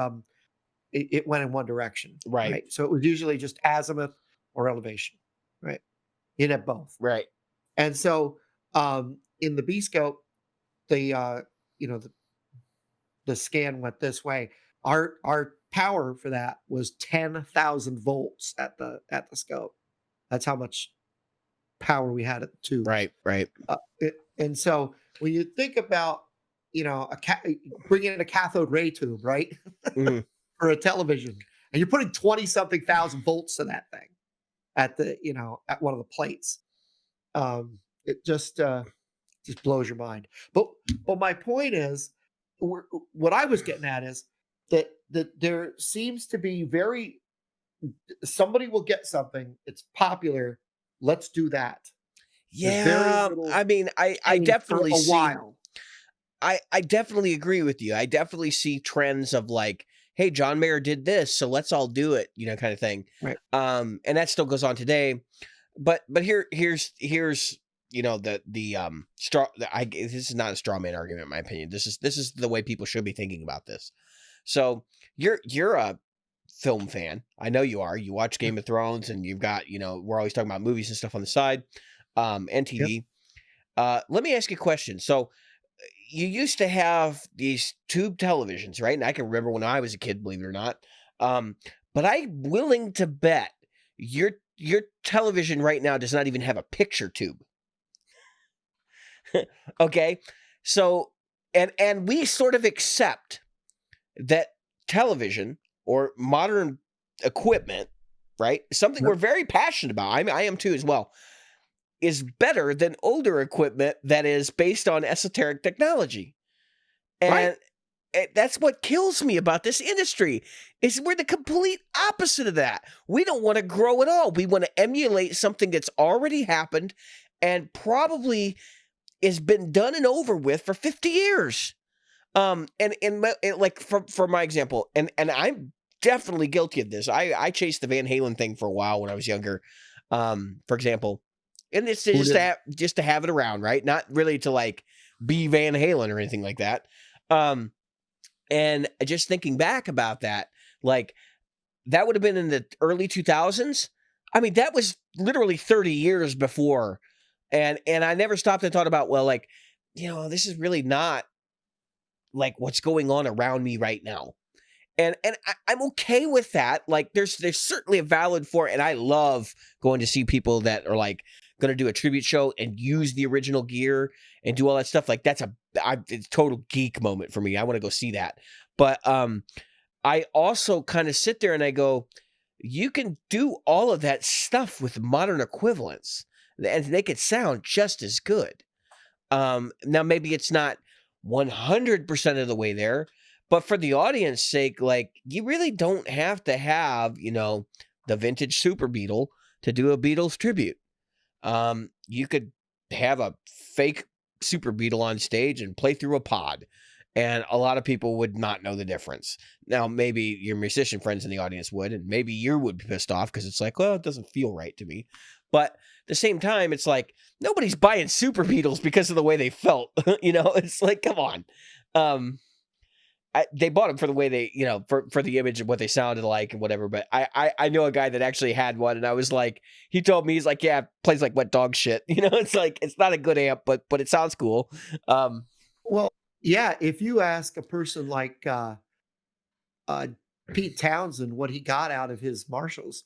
it went in one direction, right? So it was usually just azimuth or elevation, right? You'd have both, right? And so in the B scope, the the scan went this way. Our power for that was 10,000 volts at the scope. That's how much power we had at the tubes. Right, right. And so when you think about, bringing in a cathode ray tube, right, Mhm. for a television, and you're putting 20 something thousand volts to that thing at at one of the plates, it just blows your mind. But my point is, what I was getting at is that there seems to be somebody will get something, it's popular, let's do that. There's very Yeah, little I mean, I change for definitely a see. while. I definitely agree with you. I definitely see trends of like, hey, John Mayer did this, so let's all do it, kind of thing. Right. And that still goes on today. But here's the straw. This is not a straw man argument, in my opinion. This is the way people should be thinking about this. So you're a film fan. I know you are. You watch Game of Thrones, and you've got we're always talking about movies and stuff on the side, and Yep. TV. Let me ask you a question. So you used to have these tube televisions, right? And I can remember when I was a kid, believe it or not. But I'm willing to bet your television right now does not even have a picture tube. Okay, so and we sort of accept that television or modern equipment, right? Something we're Yep. very passionate about. I am too as well. Is better than older equipment that is based on esoteric technology. Right. And that's what kills me about this industry is we're the complete opposite of that. We don't want to grow at all. We want to emulate something that's already happened and probably has been done and over with for 50 years. Like for my example, and I'm definitely guilty of this. I chased the Van Halen thing for a while when I was younger. For example, and it's Who just didn't? just to have it around, right? Not really to like be Van Halen or anything like that. And just thinking back about that, like that would have been in the early 2000s. I mean, that was literally 30 years before. And I never stopped and thought about, well, like, this is really not like what's going on around me right now. And I'm okay with that. Like there's certainly a valid for it. And I love going to see people that are like going to do a tribute show and use the original gear and do all that stuff. Like it's a total geek moment for me. I want to go see that. But I also kind of sit there and I go, you can do all of that stuff with modern equivalents and make it sound just as good. Now maybe it's not 100% of the way there, but for the audience sake, like you really don't have to have, the vintage Super Beetle to do a Beatles tribute. You could have a fake Super Beetle on stage and play through a pod, and a lot of people would not know the difference. Now, maybe your musician friends in the audience would, and maybe you would be pissed off because it's like, well, it doesn't feel right to me. But at the same time, it's like nobody's buying Super Beetles because of the way they felt. It's like, come on. They bought them for the way they, for the image of what they sounded like and whatever. But I know a guy that actually had one, and I was like, he told me, he's like, yeah, it plays like wet dog shit. It's like it's not a good amp, but it sounds cool. Well, yeah. If you ask a person like Pete Townsend what he got out of his Marshalls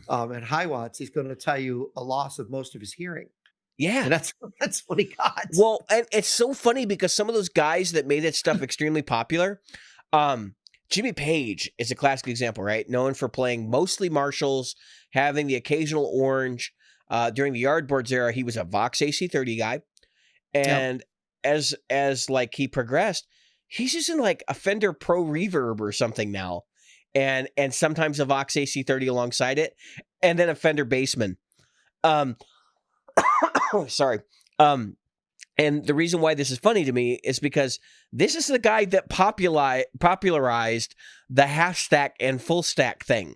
and high watts, he's going to tell you a loss of most of his hearing, Yeah. and that's what he got. Well, and it's so funny because some of those guys that made that stuff extremely popular, Jimmy Page is a classic example, right? Known for playing mostly Marshalls, having the occasional orange. During the Yardboards era, he was a Vox AC30 guy. And as like he progressed, he's using like a Fender Pro Reverb or something now. And sometimes a Vox AC30 alongside it, and then a Fender Bassman. Sorry. And the reason why this is funny to me is because this is the guy that popularized the half stack and full stack thing,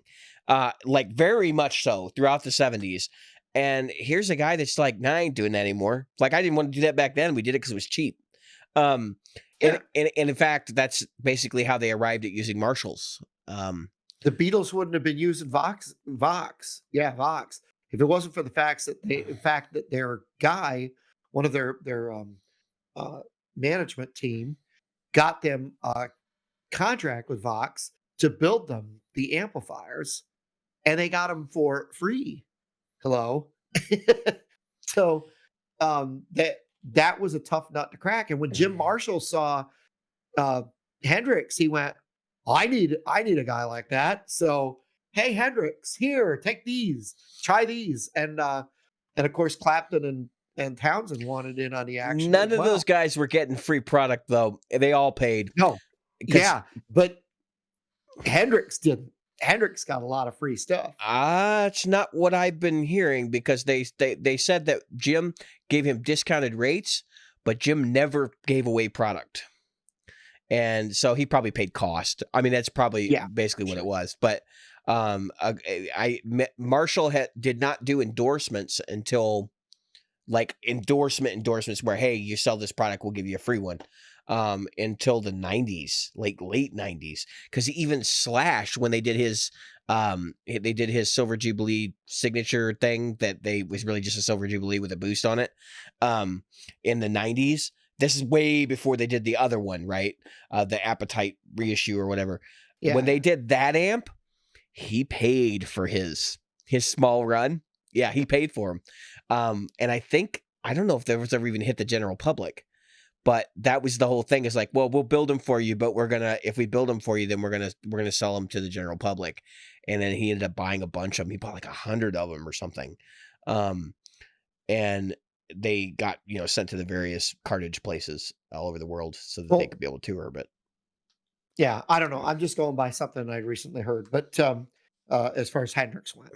like very much so throughout the 70s. And here's a guy that's like, nah, I ain't doing that anymore. Like I didn't want to do that back then. We did it because it was cheap. And in fact, that's basically how they arrived at using Marshalls. The Beatles wouldn't have been using Vox. Yeah, Vox. If it wasn't for the fact that their guy, one of their management team, got them contract with Vox to build them the amplifiers, and they got them for free. Hello. So that was a tough nut to crack. And when Jim Marshall saw Hendrix, he went, I need a guy like that. So hey, Hendrix, here, take these, try these. And of course Clapton and Townsend wanted in on the action. None of those guys were getting free product though. They all paid. No. Yeah, but Hendrix didn't. Hendrix got a lot of free stuff. It's not what I've been hearing, because they said that Jim gave him discounted rates, but Jim never gave away product. And so he probably paid cost. I mean, that's probably basically what it was. But Marshall did not do endorsements until like endorsements where, hey, you sell this product, we'll give you a free one. Until the 90s, like late 90s, because even Slash, when they did his Silver Jubilee signature thing, that they was really just a Silver Jubilee with a boost on it, in the 90s. This is way before they did the other one, right? The Appetite reissue or whatever. Yeah. When they did that amp, he paid for his small run. Yeah, he paid for him. And I don't know if there was ever even hit the general public. But that was the whole thing. Is like, well, we'll build them for you, but if we build them for you, then we're gonna sell them to the general public. And then he ended up buying a bunch of them. He bought like 100 of them or something, and they got sent to the various cartage places all over the world so that they could be able to tour. But yeah, I don't know. I'm just going by something I recently heard. But as far as Hendrix went,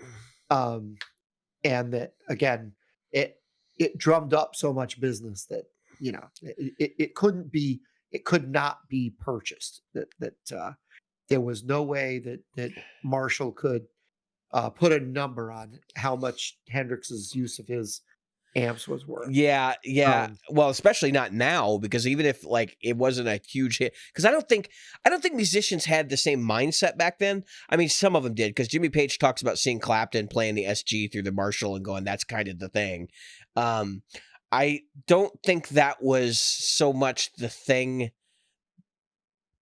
and that again, it drummed up so much business that. It could not be purchased. That there was no way that Marshall could put a number on how much Hendrix's use of his amps was worth. Yeah. Well, especially not now, because even if like it wasn't a huge hit, because I don't think musicians had the same mindset back then. I mean, some of them did, because Jimmy Page talks about seeing Clapton playing the SG through the Marshall and going, that's kind of the thing. I don't think that was so much the thing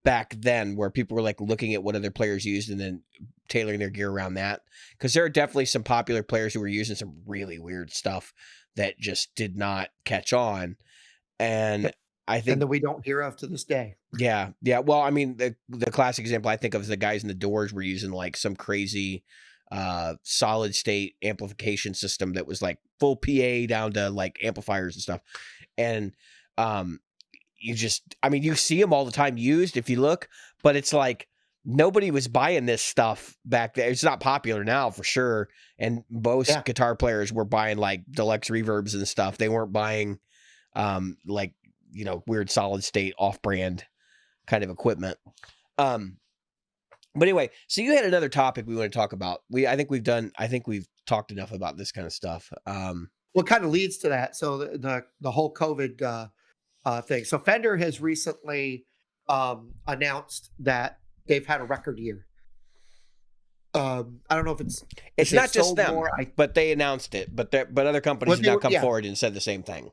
back then, where people were like looking at what other players used and then tailoring their gear around that. Because there are definitely some popular players who were using some really weird stuff that just did not catch on. And I think that we don't hear of to this day. Yeah. Well, I mean, the classic example I think of is the guys in the Doors were using like some crazy solid state amplification system that was like full PA down to like amplifiers and stuff. And you see them all the time used if you look, but it's like nobody was buying this stuff back then. It's not popular now for sure. And most guitar players were buying like deluxe reverbs and stuff. They weren't buying like, weird solid state off-brand kind of equipment. But anyway, so you had another topic we want to talk about. I think we've talked enough about this kind of stuff. What kind of leads to that? So the whole COVID thing. So Fender has recently announced that they've had a record year. I don't know if it's not just them, but they announced it. But other companies have now come forward and said the same thing.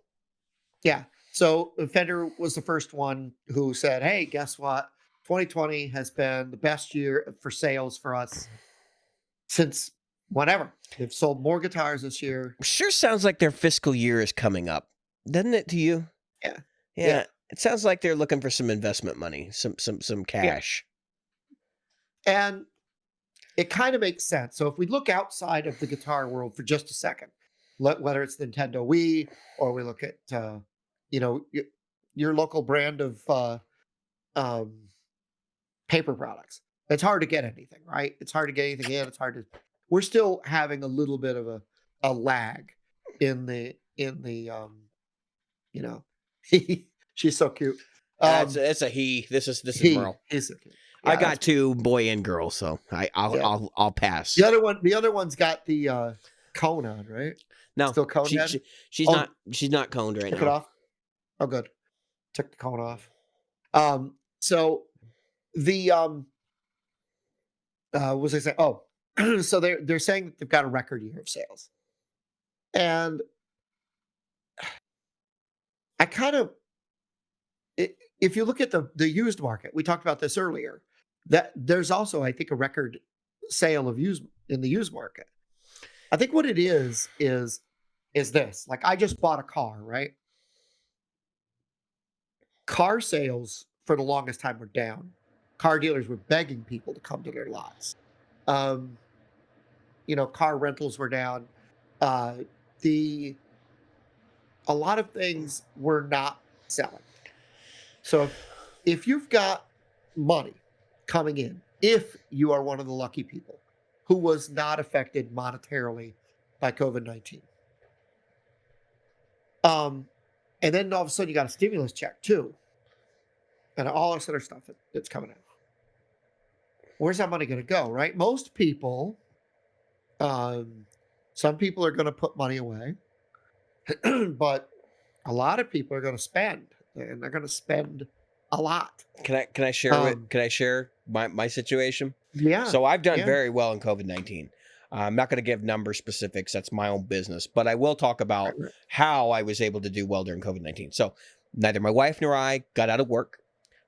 Yeah. So Fender was the first one who said, "Hey, guess what? 2020 has been the best year for sales for us since whenever. They've sold more guitars this year." Sure sounds like their fiscal year is coming up, doesn't it to you? Yeah. It sounds like they're looking for some investment money, some cash. Yeah. And it kind of makes sense. So if we look outside of the guitar world for just a second, whether it's Nintendo Wii or we look at your local brand of paper products. It's hard to get anything, right? It's hard to get anything in. We're still having a little bit of a lag in the she's so cute. It's a he. This is Merle. He's so cute. Yeah, I got two, boy and girl, so I'll pass. The other one's got the cone on, right? No, still cone. She's not coned right now. Took it off. Oh, good. Took the cone off. So the what was I saying? Oh, so they're saying that they've got a record year of sales, and I kind of if you look at the used market, we talked about this earlier, that there's also, I think, a record sale of used in the used market. I think what it is this. Like, I just bought a car, right? Car sales for the longest time were down. Car dealers were begging people to come to their lots. Um, car rentals were down. Uh, the A lot of things were not selling. So if you've got money coming in, if you are one of the lucky people who was not affected monetarily by COVID-19, and then all of a sudden you got a stimulus check too, and all this other stuff that's coming in. Where's that money going to go, right? Most people, some people are going to put money away, but a lot of people are going to spend, and they're going to spend a lot. Can I share can I share my situation? Yeah. So I've done yeah. very well in COVID-19. I'm not going to give number specifics. That's my own business, but I will talk about Right. how I was able to do well during COVID-19. So neither my wife nor I got out of work,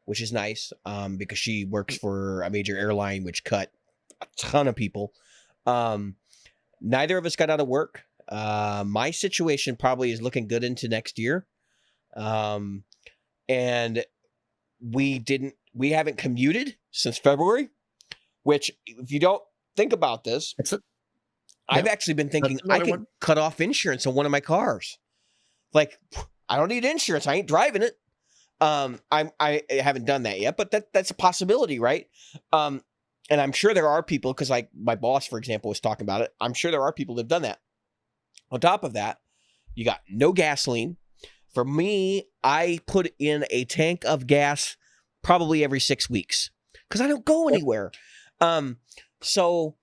which is nice, because she works for a major airline, which cut a ton of people. Neither of us got out of work. My situation probably is looking good into next year. And we haven't commuted since February, which, if you don't think about this, I've actually been thinking I can cut off insurance on one of my cars. Like, I don't need insurance. I ain't driving it. I haven't done that yet, but that's a possibility, right? And I'm sure there are people, because like my boss, for example, was talking about it. I'm sure there are people that have done that. On top of that, you got no gasoline. For me, I put in a tank of gas probably every 6 weeks because I don't go anywhere. So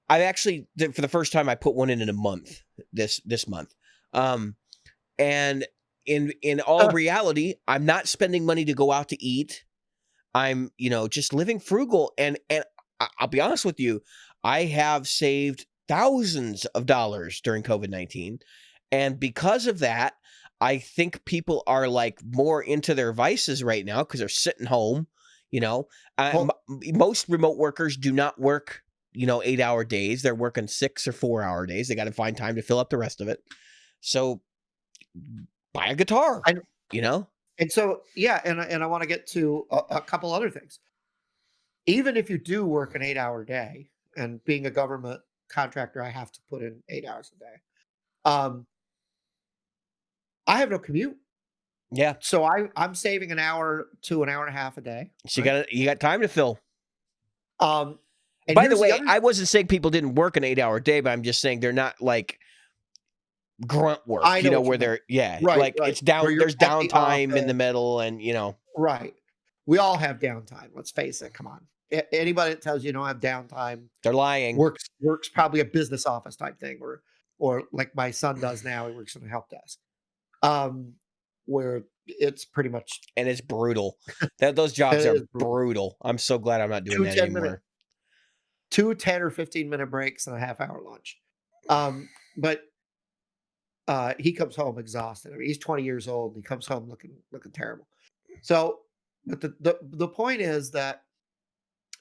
I actually, for the first time, I put one in a month this month. And in all reality, I'm not spending money to go out to eat. I'm, just living frugal. And I'll be honest with you, I have saved thousands of dollars during COVID-19. And because of that, I think people are like more into their vices right now because they're sitting home. Most remote workers do not work, 8-hour days. They're working 6 or 4-hour days. They got to find time to fill up the rest of it. So buy a guitar, And so, yeah. And I want to get to a couple other things. Even if you do work an 8-hour day, and being a government contractor, I have to put in 8 hours a day. I have no commute. Yeah. So I'm saving an hour to an hour and a half a day. So right? you got time to fill. And by the way, I wasn't saying people didn't work an 8-hour day, but I'm just saying they're not like grunt work, where they're, right. It's down. There's downtime in the middle, and Right. We all have downtime. Let's face it. Come on. Anybody that tells you don't have downtime, they're lying. Works probably a business office type thing, or like my son does now. He works in a help desk, where it's pretty much, and it's brutal. Those jobs are brutal. I'm so glad I'm not doing that anymore. 2 10 or 15-minute breaks and a half-hour lunch. But he comes home exhausted. I mean, he's 20 years old. And he comes home looking terrible. So, but the point is that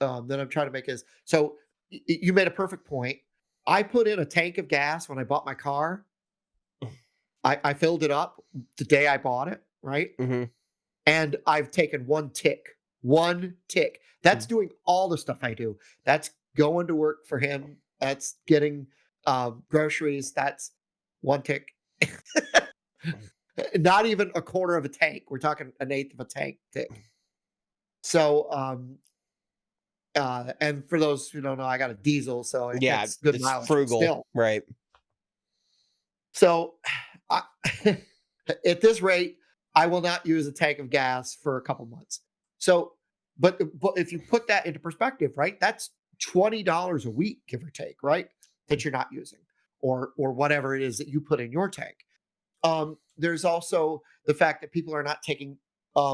I'm trying to make is, so you made a perfect point. I put in a tank of gas when I bought my car. I filled it up the day I bought it, right? Mm-hmm. And I've taken one tick. That's doing all the stuff I do. That's going to work for him. That's getting groceries. That's one tick. Not even a quarter of a tank. We're talking an eighth of a tank tick. So, and for those who don't know, I got a diesel, so it's good mileage. Frugal, still. Right? So, at this rate, I will not use a tank of gas for a couple months. So, but if you put that into perspective, right, that's $20 a week, give or take, right, that you're not using, or whatever it is that you put in your tank. There's also the fact that people are not taking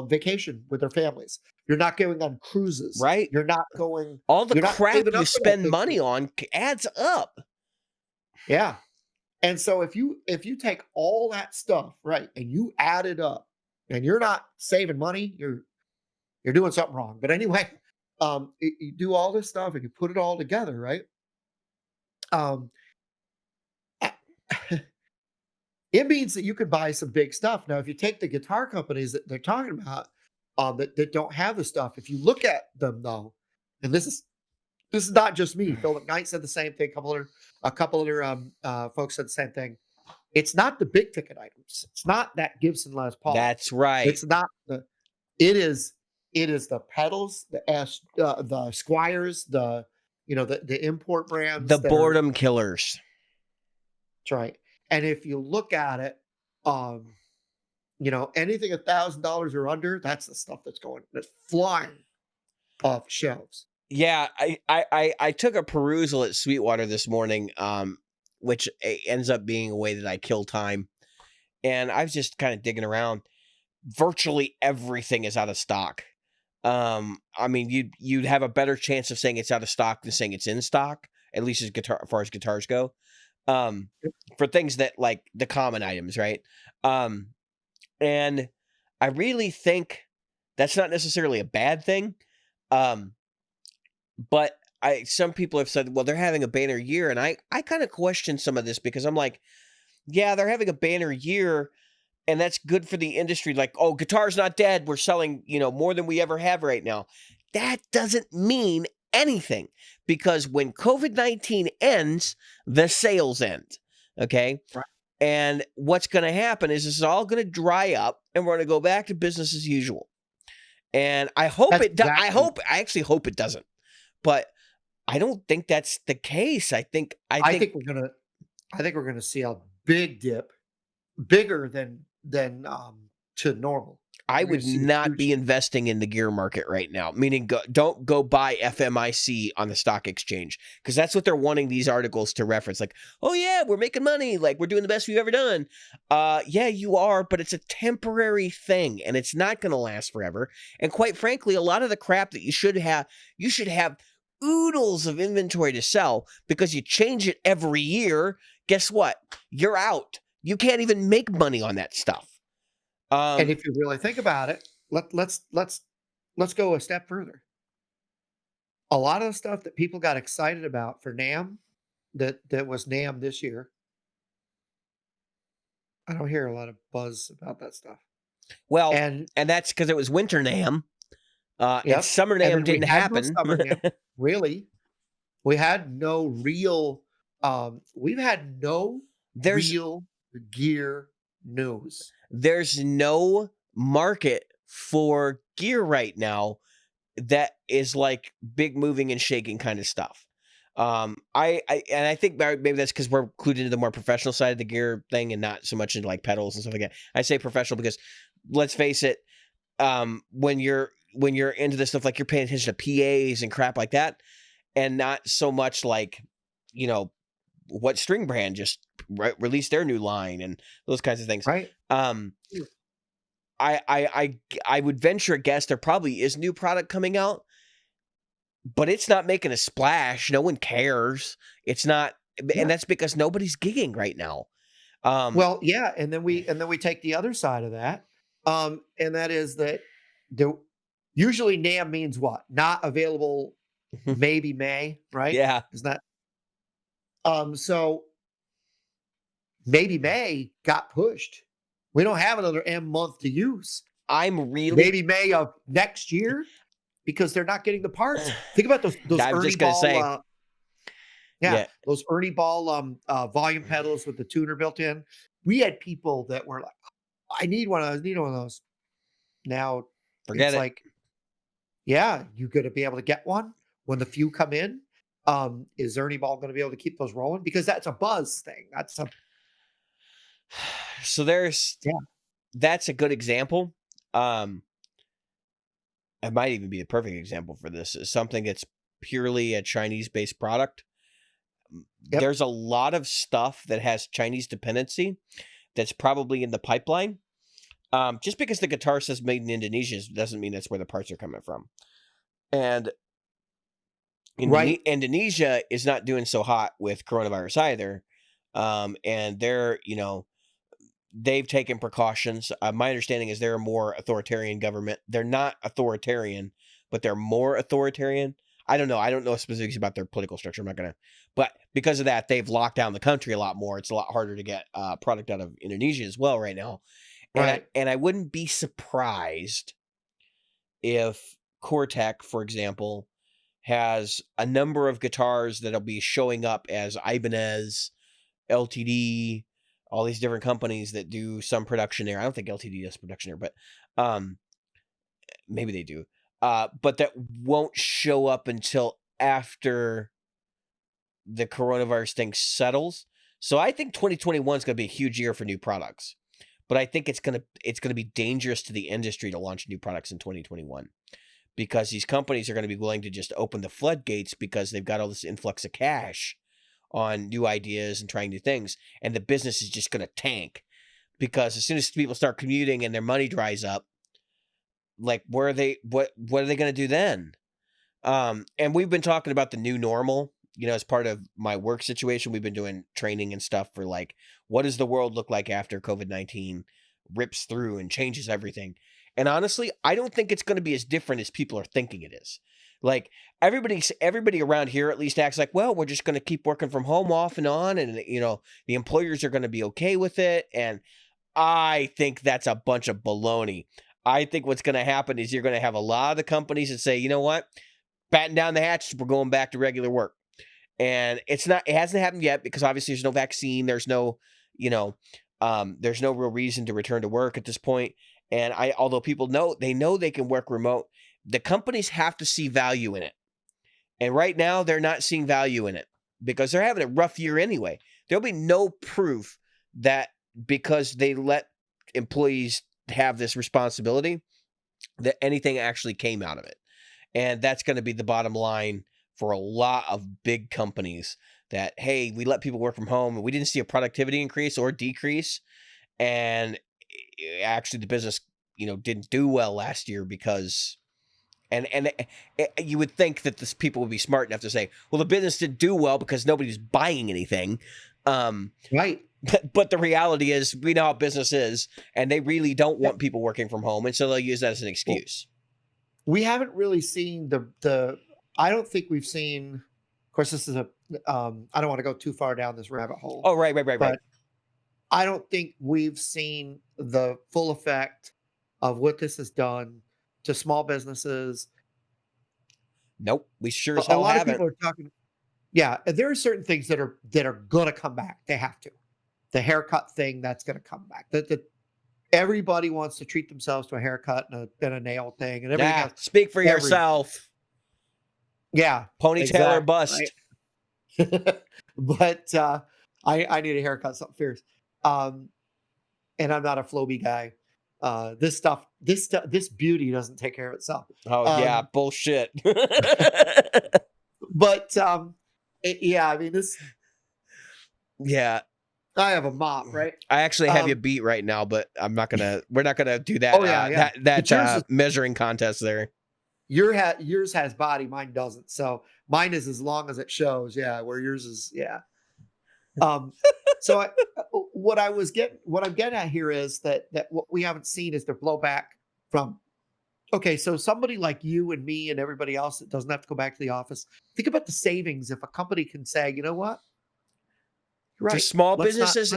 vacation with their families. You're not going on cruises, right? You're not going. All the crap you spend money on adds up. Yeah. And so if you take all that stuff, right, and you add it up, and you're not saving money, you're doing something wrong. But anyway, you do all this stuff and you put it all together, right? Um, it means that you can buy some big stuff. Now, if you take the guitar companies that they're talking about, that don't have the stuff, if you look at them though, and this is not just me. Phil McKnight said the same thing. A couple other folks said the same thing. It's not the big ticket items. It's not that Gibson Les Paul. That's right. It's not the. It is the pedals, the Squires, the import brands, The Boredom Killers. That's right. And if you look at it, anything $1,000 or under, that's the stuff that's flying off shelves. Yeah, I took a perusal at Sweetwater this morning, which ends up being a way that I kill time. And I was just kind of digging around. Virtually everything is out of stock. I mean, you'd have a better chance of saying it's out of stock than saying it's in stock, at least as far as guitars go. For things that like the common items, right? And I really think that's not necessarily a bad thing. But some people have said, well, they're having a banner year, and I kind of question some of this because I'm like, yeah, they're having a banner year, and that's good for the industry. Like, oh, guitar's not dead. We're selling, more than we ever have right now. That doesn't mean anything because when COVID-19 ends, the sales end. Okay. Right. And what's going to happen is this is all going to dry up and we're going to go back to business as usual. And I hope it does. I actually hope it doesn't, but I don't think that's the case. I think we're gonna see a big dip, bigger than to normal. I would not be investing in the gear market right now, meaning don't go buy FMIC on the stock exchange because that's what they're wanting these articles to reference. Like, oh yeah, we're making money. Like we're doing the best we've ever done. Yeah, you are, but it's a temporary thing and it's not going to last forever. And quite frankly, a lot of the crap that you should have oodles of inventory to sell because you change it every year. Guess what? You're out. You can't even make money on that stuff. And if you really think about it, let's go a step further. A lot of the stuff that people got excited about for NAMM, that was NAMM this year, I don't hear a lot of buzz about that stuff. Well, and that's because it was winter NAMM. And summer NAMM didn't happen. Summer NAMM. Really, we had no real. We've had no real gear news. There's no market for gear right now that is like big moving and shaking kind of stuff. I think maybe that's because we're included into the more professional side of the gear thing and not so much into like pedals and stuff like that. I say professional because let's face it, when you're into this stuff, like you're paying attention to PAs and crap like that, and not so much like, what string brand just released their new line and those kinds of things. Right. I would venture a guess there probably is new product coming out, but it's not making a splash. No one cares. It's not, and that's because nobody's gigging right now. Well, yeah, and then we take the other side of that, and that is that usually NAMM means what? Not available, maybe May, right? Yeah, isn't that? So maybe May got pushed. We don't have another M month to use. Maybe May of next year because they're not getting the parts. Think about those Ernie Ball. Those Ernie Ball volume pedals with the tuner built in. We had people that were like, "I need one of those." Now forget it. Like, yeah, you're going to be able to get one when the few come in. Is Ernie Ball going to be able to keep those rolling? Because that's a buzz thing. So that's a good example. It might even be the perfect example for this. Is something that's purely a Chinese-based product. Yep. There's a lot of stuff that has Chinese dependency that's probably in the pipeline. Just because the guitar says made in Indonesia doesn't mean that's where the parts are coming from. And Indonesia is not doing so hot with coronavirus either. And they're, they've taken precautions. My understanding is they're a more authoritarian government. They're not authoritarian, but they're more authoritarian. I don't know. I don't know specifics about their political structure. I'm not gonna. But because of that, they've locked down the country a lot more. It's a lot harder to get product out of Indonesia as well right now. Right. And I wouldn't be surprised if Cortec, for example, has a number of guitars that'll be showing up as Ibanez, LTD, all these different companies that do some production there. I don't think LTD does production there, but maybe they do. But that won't show up until after the coronavirus thing settles. So I think 2021 is going to be a huge year for new products. But I think it's gonna be dangerous to the industry to launch new products in 2021 because these companies are going to be willing to just open the floodgates because they've got all this influx of cash on new ideas and trying new things, and the business is just going to tank because as soon as people start commuting and their money dries up, like what are they going to do then? And we've been talking about the new normal. As part of my work situation, we've been doing training and stuff for like, what does the world look like after COVID-19 rips through and changes everything? And honestly, I don't think it's going to be as different as people are thinking it is. Like everybody around here at least acts like, well, we're just going to keep working from home off and on. And, the employers are going to be okay with it. And I think that's a bunch of baloney. I think what's going to happen is you're going to have a lot of the companies that say, you know what, batten down the hatches, we're going back to regular work. And it hasn't happened yet because obviously there's no vaccine. There's no, there's no real reason to return to work at this point. And although people know they can work remote, the companies have to see value in it. And right now they're not seeing value in it because they're having a rough year anyway. There'll be no proof that because they let employees have this responsibility that anything actually came out of it. And that's going to be the bottom line for a lot of big companies that, hey, we let people work from home and we didn't see a productivity increase or decrease. And actually the business, didn't do well last year because, and you would think that this people would be smart enough to say, well, the business didn't do well because nobody's buying anything. Right. But the reality is we know how business is and they really don't want people working from home. And so they'll use that as an excuse. We haven't really seen I don't think we've seen, of course, this is I don't want to go too far down this rabbit hole. Oh, right. But I don't think we've seen the full effect of what this has done to small businesses. Nope. We sure as hell haven't. A lot of people are talking. Yeah. There are certain things that are going to come back. They have to. The haircut thing, that's going to come back. Everybody wants to treat themselves to a haircut and a nail thing and everything else. Speak for yourself. Yeah. Ponytail exactly, or bust. Right? But I need a haircut, something fierce. And I'm not a Floby guy. This beauty doesn't take care of itself. Oh, yeah. Bullshit. But I mean, this. Yeah. I have a mop, right? I actually have you beat right now, but we're not gonna do that. Oh, yeah. That measuring contest there. Yours has body, mine doesn't. So mine is as long as it shows. Yeah, where yours is, yeah. So what I'm getting at here is that what we haven't seen is the blowback from. Okay, so somebody like you and me and everybody else that doesn't have to go back to the office. Think about the savings if a company can say, you know what? Right. For small businesses,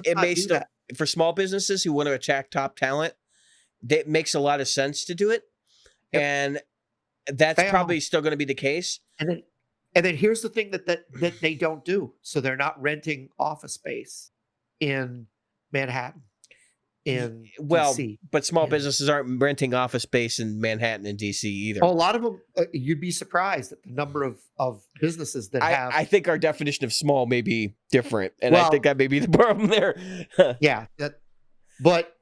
for small businesses who want to attract top talent, that makes a lot of sense to do it. Yep. And that's probably still going to be the case. And then here's the thing that they don't do. So they're not renting office space in Manhattan. In DC. But small businesses aren't renting office space in Manhattan and DC either. Oh, a lot of them, you'd be surprised at the number of businesses that have. I think our definition of small may be different, and I think that may be the problem there. Yeah, but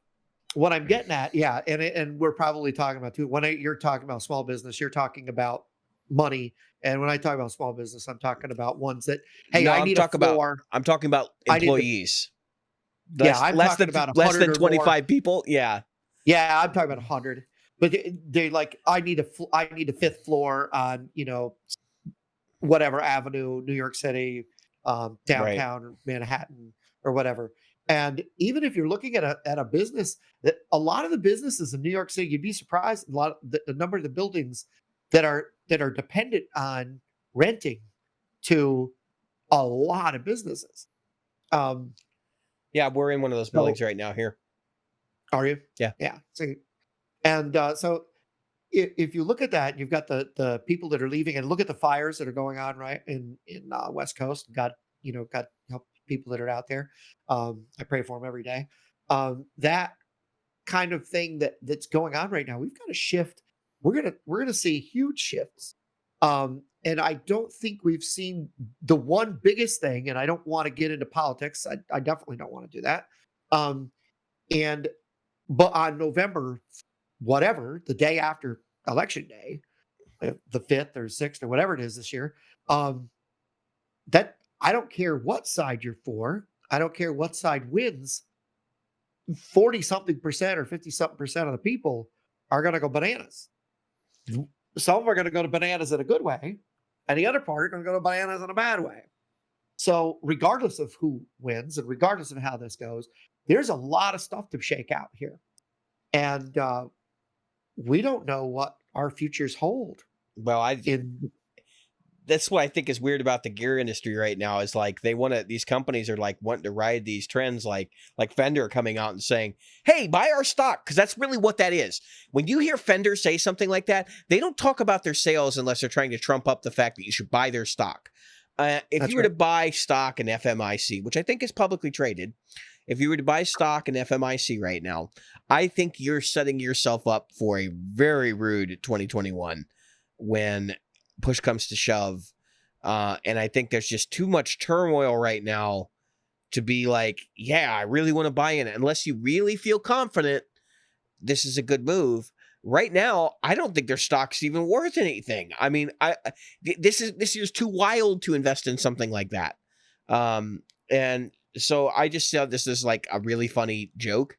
what I'm getting at, yeah, and we're probably talking about too. When you're talking about small business, you're talking about money, and when I talk about small business, I'm talking about ones that I need a floor. I'm talking about employees. I'm talking about less than 25 people. Yeah. Yeah, I'm talking about 100. But they like, I need a fifth floor on, whatever avenue, New York City, downtown Manhattan or whatever. And even if you're looking at a business, that a lot of the businesses in New York City, you'd be surprised a lot of the number of the buildings that are dependent on renting to a lot of businesses. Yeah, we're in one of those buildings right now here. Are you? Yeah. Yeah. So if you look at that, you've got the people that are leaving, and look at the fires that are going on right in West Coast. God, help people that are out there. I pray for them every day. That kind of thing that's going on right now, we've got a shift. We're gonna see huge shifts. And I don't think we've seen the one biggest thing. And I don't want to get into politics. I definitely don't want to do that. But on November, whatever, the day after election day, the 5th or 6th or whatever it is this year, that I don't care what side you're for. I don't care what side wins. 40 something percent or 50 something percent of the people are going to go bananas. Some of them are going to go to bananas in a good way, and the other part are going to go to bananas in a bad way. So regardless of who wins and regardless of how this goes, there's a lot of stuff to shake out here. And we don't know what our futures hold. Well, that's what I think is weird about the gear industry right now is like these companies are like wanting to ride these trends like Fender coming out and saying, hey, buy our stock, because that's really what that is. When you hear Fender say something like that, they don't talk about their sales unless they're trying to trump up the fact that you should buy their stock. If you were to buy stock in FMIC, which I think is publicly traded, if you were to buy stock in FMIC right now, I think you're setting yourself up for a very rude 2021 when push comes to shove. And I think there's just too much turmoil right now to be like, yeah, I really want to buy in it. Unless you really feel confident this is a good move. Right now, I don't think their stock's even worth anything. I mean, this year's too wild to invest in something like that. And so I just saw this as like a really funny joke.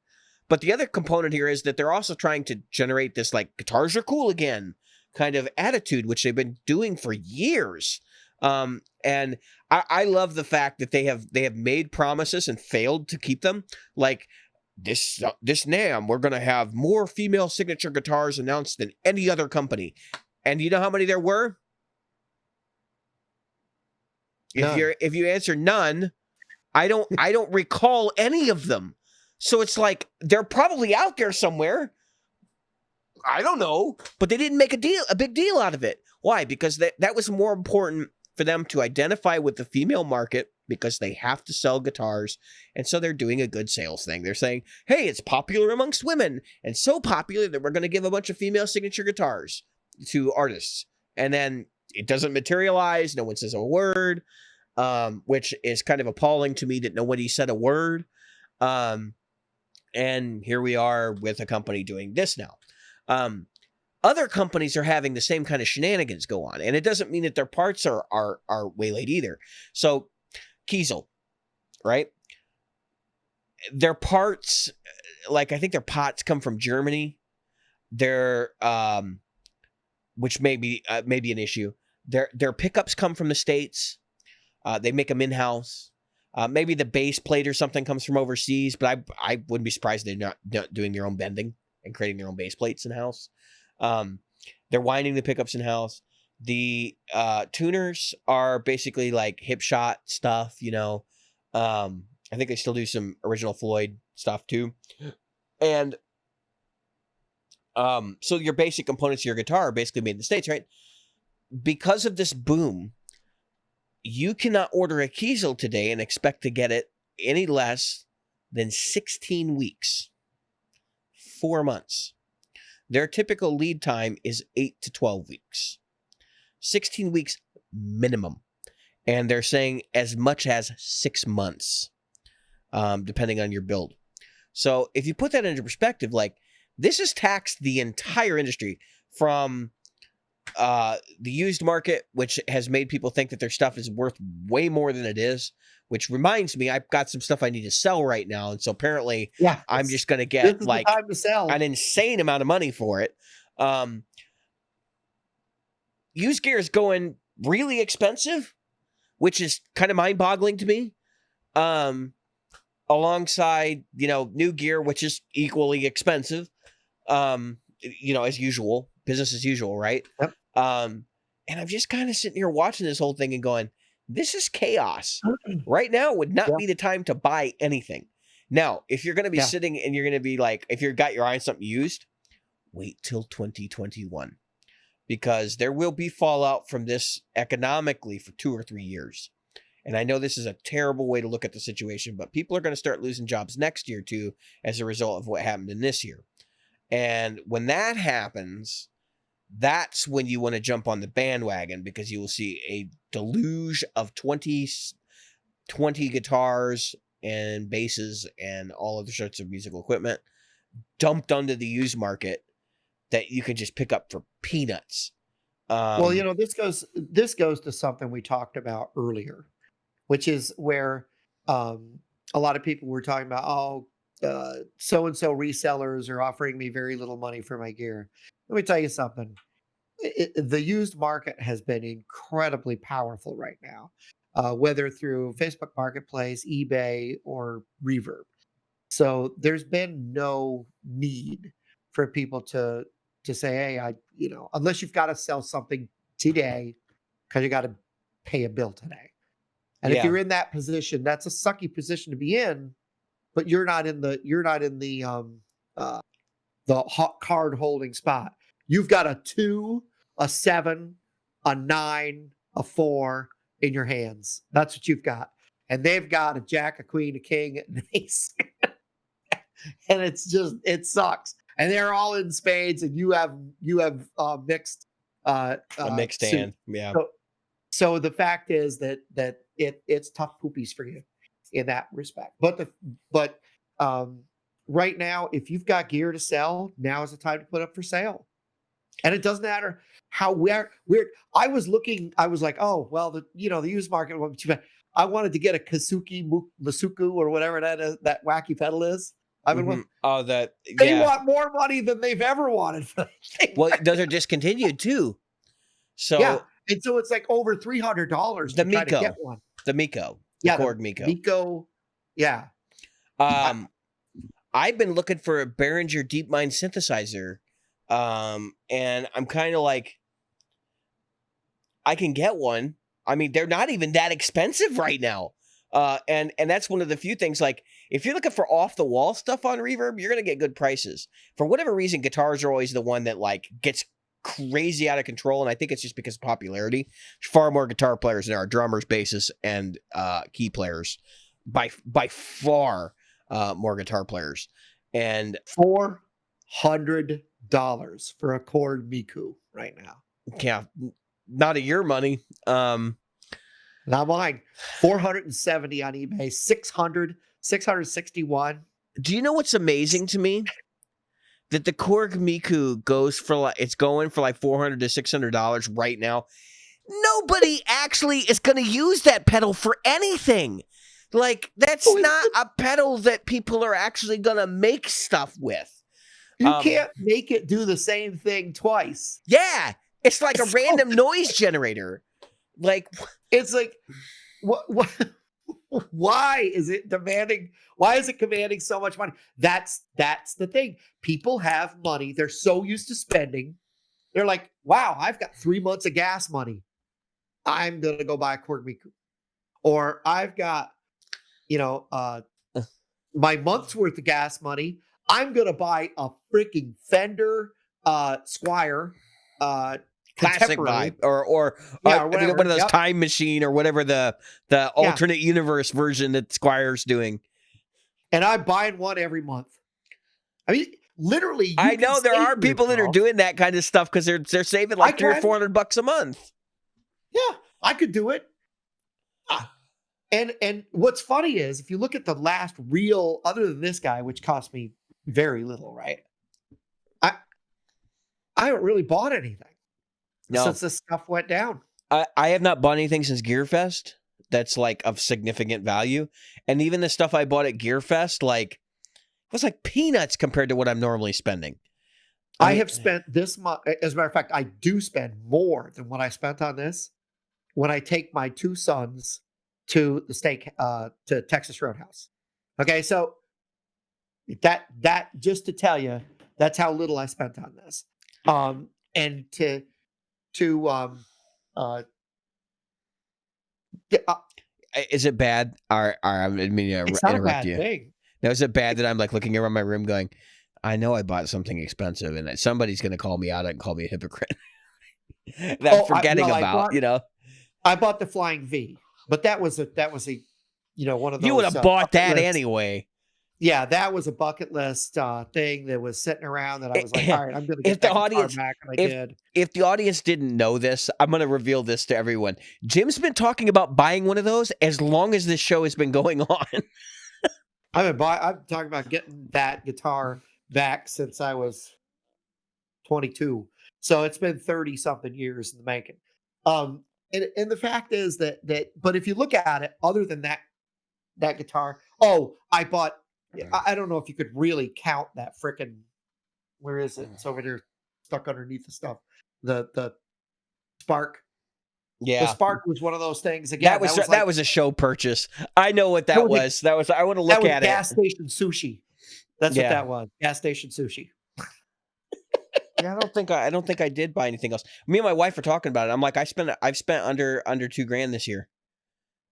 But the other component here is that they're also trying to generate this like guitars are cool again kind of attitude, which they've been doing for years. And I love the fact that they have made promises and failed to keep them. Like this NAMM, we're going to have more female signature guitars announced than any other company. And you know how many there were? None. If you answer none, I don't recall any of them. So it's like they're probably out there somewhere. I don't know, but they didn't make a big deal out of it. Why? Because that was more important for them to identify with the female market, because they have to sell guitars. And so they're doing a good sales thing. They're saying, hey, it's popular amongst women, and so popular that we're going to give a bunch of female signature guitars to artists. And then it doesn't materialize. No one says a word, which is kind of appalling to me that nobody said a word. And here we are with a company doing this now. Other companies are having the same kind of shenanigans go on, and it doesn't mean that their parts are waylaid either. So Kiesel, right? Their parts, like I think their pots come from Germany. Their which may be an issue. Their pickups come from the States. They make them in-house. Maybe the base plate or something comes from overseas, but I wouldn't be surprised if they're not doing their own bending and creating their own base plates in-house. They're winding the pickups in-house. The tuners are basically like hip shot stuff, you know. I think they still do some original Floyd stuff too. And so your basic components of your guitar are basically made in the States, right? Because of this boom, you cannot order a Kiesel today and expect to get it any less than 16 weeks. 4 months. Their typical lead time is 8 to 12 weeks. 16 weeks minimum. And they're saying as much as 6 months, depending on your build. So if you put that into perspective, like this has taxed the entire industry from the used market, which has made people think that their stuff is worth way more than it is, which reminds me, I've got some stuff I need to sell right now. And so apparently I'm just going to get like an insane amount of money for it. Used gear is going really expensive, which is kind of mind boggling to me. alongside, new gear, which is equally expensive, as usual, business as usual, right? Yep. And I'm just kind of sitting here watching this whole thing and going, this is chaos. Right now would not be the time to buy anything. Now, if you're going to be sitting and you're going to be like, if you've got your eye on something used, wait till 2021, because there will be fallout from this economically for 2 or 3 years. And I know this is a terrible way to look at the situation, but people are going to start losing jobs next year too, as a result of what happened in this year. And when that happens, that's when you want to jump on the bandwagon, because you will see a deluge of 20 guitars and basses and all other sorts of musical equipment dumped onto the used market that you can just pick up for peanuts. Well, this goes to something we talked about earlier, which is where a lot of people were talking about, so-and-so resellers are offering me very little money for my gear. Let me tell you something. The used market has been incredibly powerful right now, whether through Facebook Marketplace, eBay, or Reverb. So there's been no need for people to say, hey, unless you've got to sell something today because you got to pay a bill today. And if you're in that position, that's a sucky position to be in, but you're not in the hot card holding spot. You've got a 2, a 7, a 9, a 4 in your hands. That's what you've got. And they've got a jack, a queen, a king, and an ace. And it sucks. And they're all in spades, and you have mixed a mixed hand. Yeah. So the fact is that it's tough poopies for you in that respect. But right now, if you've got gear to sell, now is the time to put up for sale. And it doesn't matter how weird. I was like, oh well, the used market wasn't too bad. I wanted to get a Masuku or whatever that wacky pedal is. They want more money than they've ever wanted for that thing. Well, those are discontinued too. So yeah, and so it's like over $300 to try to get one. The Miko, Korg Miko. Miko, yeah. I've been looking for a Behringer DeepMind synthesizer, and I'm kind of like, I can get one. I mean, they're not even that expensive right now. And that's one of the few things, like, if you're looking for off the wall stuff on Reverb, you're going to get good prices. For whatever reason, guitars are always the one that like gets crazy out of control. And I think it's just because of popularity. There's far more guitar players than there are drummers, bassists, and key players by far, more guitar players. And $400 for a Korg Miku right now. Yeah. Not of your money. Not mine. 470 on eBay, 661. Do you know what's amazing to me? That the Korg Miku it's going for like $400 to $600 right now. Nobody actually is going to use that pedal for anything. Like, that's not a pedal that people are actually going to make stuff with. You can't make it do the same thing twice. Yeah. It's like a random noise generator. Like, it's like, what? Why is it demanding? Why is it commanding so much money? That's the thing. People have money. They're so used to spending. They're like, wow, I've got 3 months of gas money. I'm gonna go buy a Korg Miku, or I've got, my month's worth of gas money. I'm gonna buy a freaking Fender Squire. Classic vibe, or one of those Time Machine or whatever the alternate universe version that Squire's doing. And I'm buying one every month. I mean, literally. I know there are people that are doing that kind of stuff because they're saving like $300 or $400 a month. Yeah, I could do it. And what's funny is, if you look at the last real, other than this guy, which cost me very little, right? I haven't really bought anything. No. Since this stuff went down. I have not bought anything since GearFest that's like of significant value. And even the stuff I bought at GearFest, like, it was like peanuts compared to what I'm normally spending. I have spent this much. As a matter of fact, I do spend more than what I spent on this when I take my 2 sons to the to Texas Roadhouse. Okay, so that just to tell you, that's how little I spent on this. And to get, Is it bad? I didn't mean to it's not a interrupt bad you. thing. Now, is it bad that I'm like looking around my room going, I know I bought something expensive and that somebody's going to call me out and call me a hypocrite that I'm forgetting about, I bought the Flying V, but that was a one of You would those have bought bucket that list. anyway. Yeah, that was a bucket list thing that was sitting around that I was like, all right, I'm going to get If the that guitar audience- back, and I did. If the audience didn't know this, I'm going to reveal this to everyone. Jim's been talking about buying one of those as long as this show has been going on. I'm talking about getting that guitar back since I was 22. So it's been 30 something years in the making. And the fact is that but if you look at it, other than that guitar, I bought, I don't know if you could really count that frickin', where is it? It's over there stuck underneath the stuff. The Spark. Yeah. The Spark was one of those things. Again, that was a show purchase. I know what that was. I want to look at it. Gas station sushi. That's what that was. Gas station sushi. Yeah, I don't think I did buy anything else. Me and my wife were talking about it. I'm like, I've spent under $2,000 this year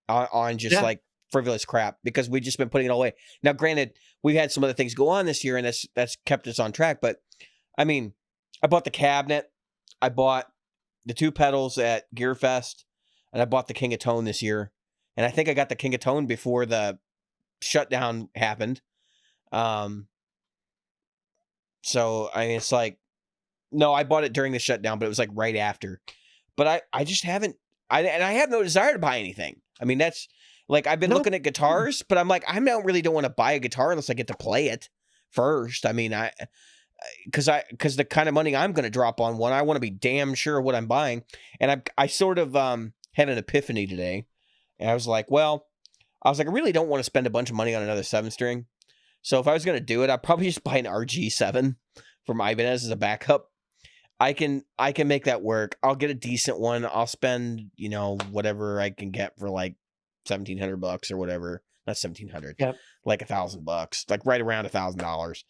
on just like frivolous crap because we've just been putting it all away. Now, granted, we've had some other things go on this year, and that's kept us on track. But I mean, I bought the cabinet, I bought the 2 pedals at Gearfest, and I bought the King of Tone this year. And I think I got the King of Tone before the shutdown happened. So I mean, it's like, no, I bought it during the shutdown, but it was like right after. But I just haven't. I have no desire to buy anything. I mean, that's like I've been looking at guitars, but I'm like, don't want to buy a guitar unless I get to play it first. I mean, because the kind of money I'm going to drop on one, I want to be damn sure what I'm buying. And I sort of had an epiphany today, and I was like, I really don't want to spend a bunch of money on another 7-string. So if I was going to do it, I'd probably just buy an RG7 from Ibanez as a backup. I can make that work. I'll get a decent one. I'll spend, whatever I can get for like $1,700 or whatever. Not $1,700. Like $1,000, like right around $1,000.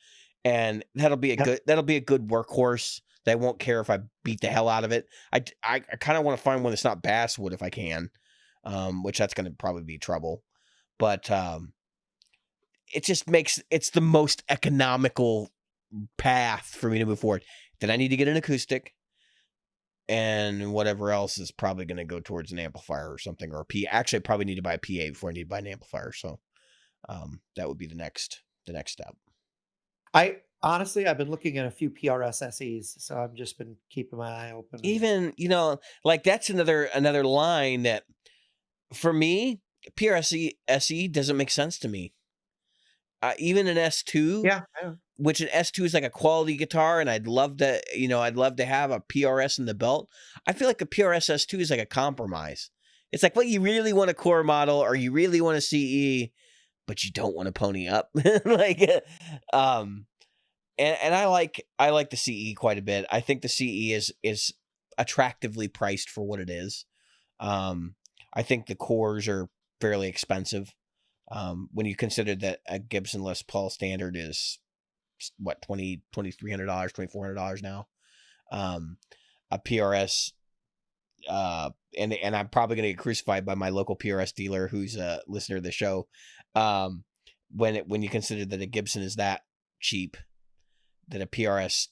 And that'll be a good workhorse. They won't care if I beat the hell out of it. I kind of want to find one that's not basswood if I can. Which that's going to probably be trouble. But it just it's the most economical path for me to move forward. Then I need to get an acoustic, and whatever else is probably going to go towards an amplifier or something, or a P. Actually, I probably need to buy a PA before I need to buy an amplifier. So, that would be the next step. I've been looking at a few PRS SEs, so I've just been keeping my eye open. Even like that's another line that, for me, PRS SE doesn't make sense to me. Even an S2, which an S2 is like a quality guitar, and I'd love to have a PRS in the belt. I feel like a PRS S2 is like a compromise. It's like, well, you really want a core model or you really want a CE, but you don't want to pony up. And I like the CE quite a bit. I think the CE is attractively priced for what it is. I think the cores are fairly expensive. When you consider that a Gibson Les Paul standard is what, $2,300, $2,400 now. A PRS, and I'm probably gonna get crucified by my local PRS dealer who's a listener to the show. When you consider that a Gibson is that cheap, that a PRS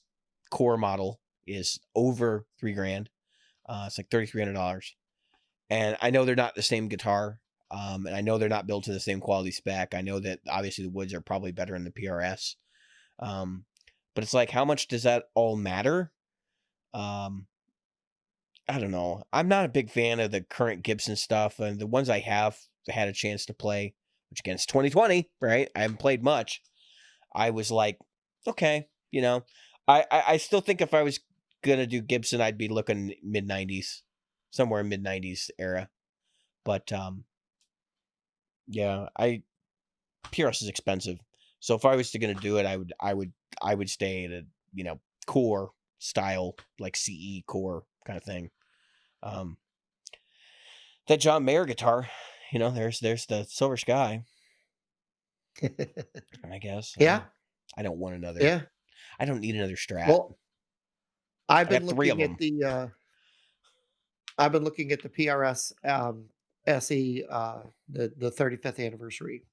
core model is over $3,000. It's like $3,300, and I know they're not the same guitar. And I know they're not built to the same quality spec. I know that obviously the woods are probably better in the PRS. But it's like, how much does that all matter? I don't know. I'm not a big fan of the current Gibson stuff, and the ones I have had a chance to play, which again, it's 2020, right? I haven't played much. I was like, okay, I still think if I was gonna do Gibson, I'd be looking mid-90s, somewhere in mid-90s era. But yeah, PRS is expensive. So if I was gonna do it, I would stay at a core style, like CE core kind of thing. That John Mayer guitar, there's the Silver Sky. I guess. Yeah, I don't want another. yeah. I don't need another Strat. Well, I've I been got three of looking at them. the PRS SE, the 35th anniversary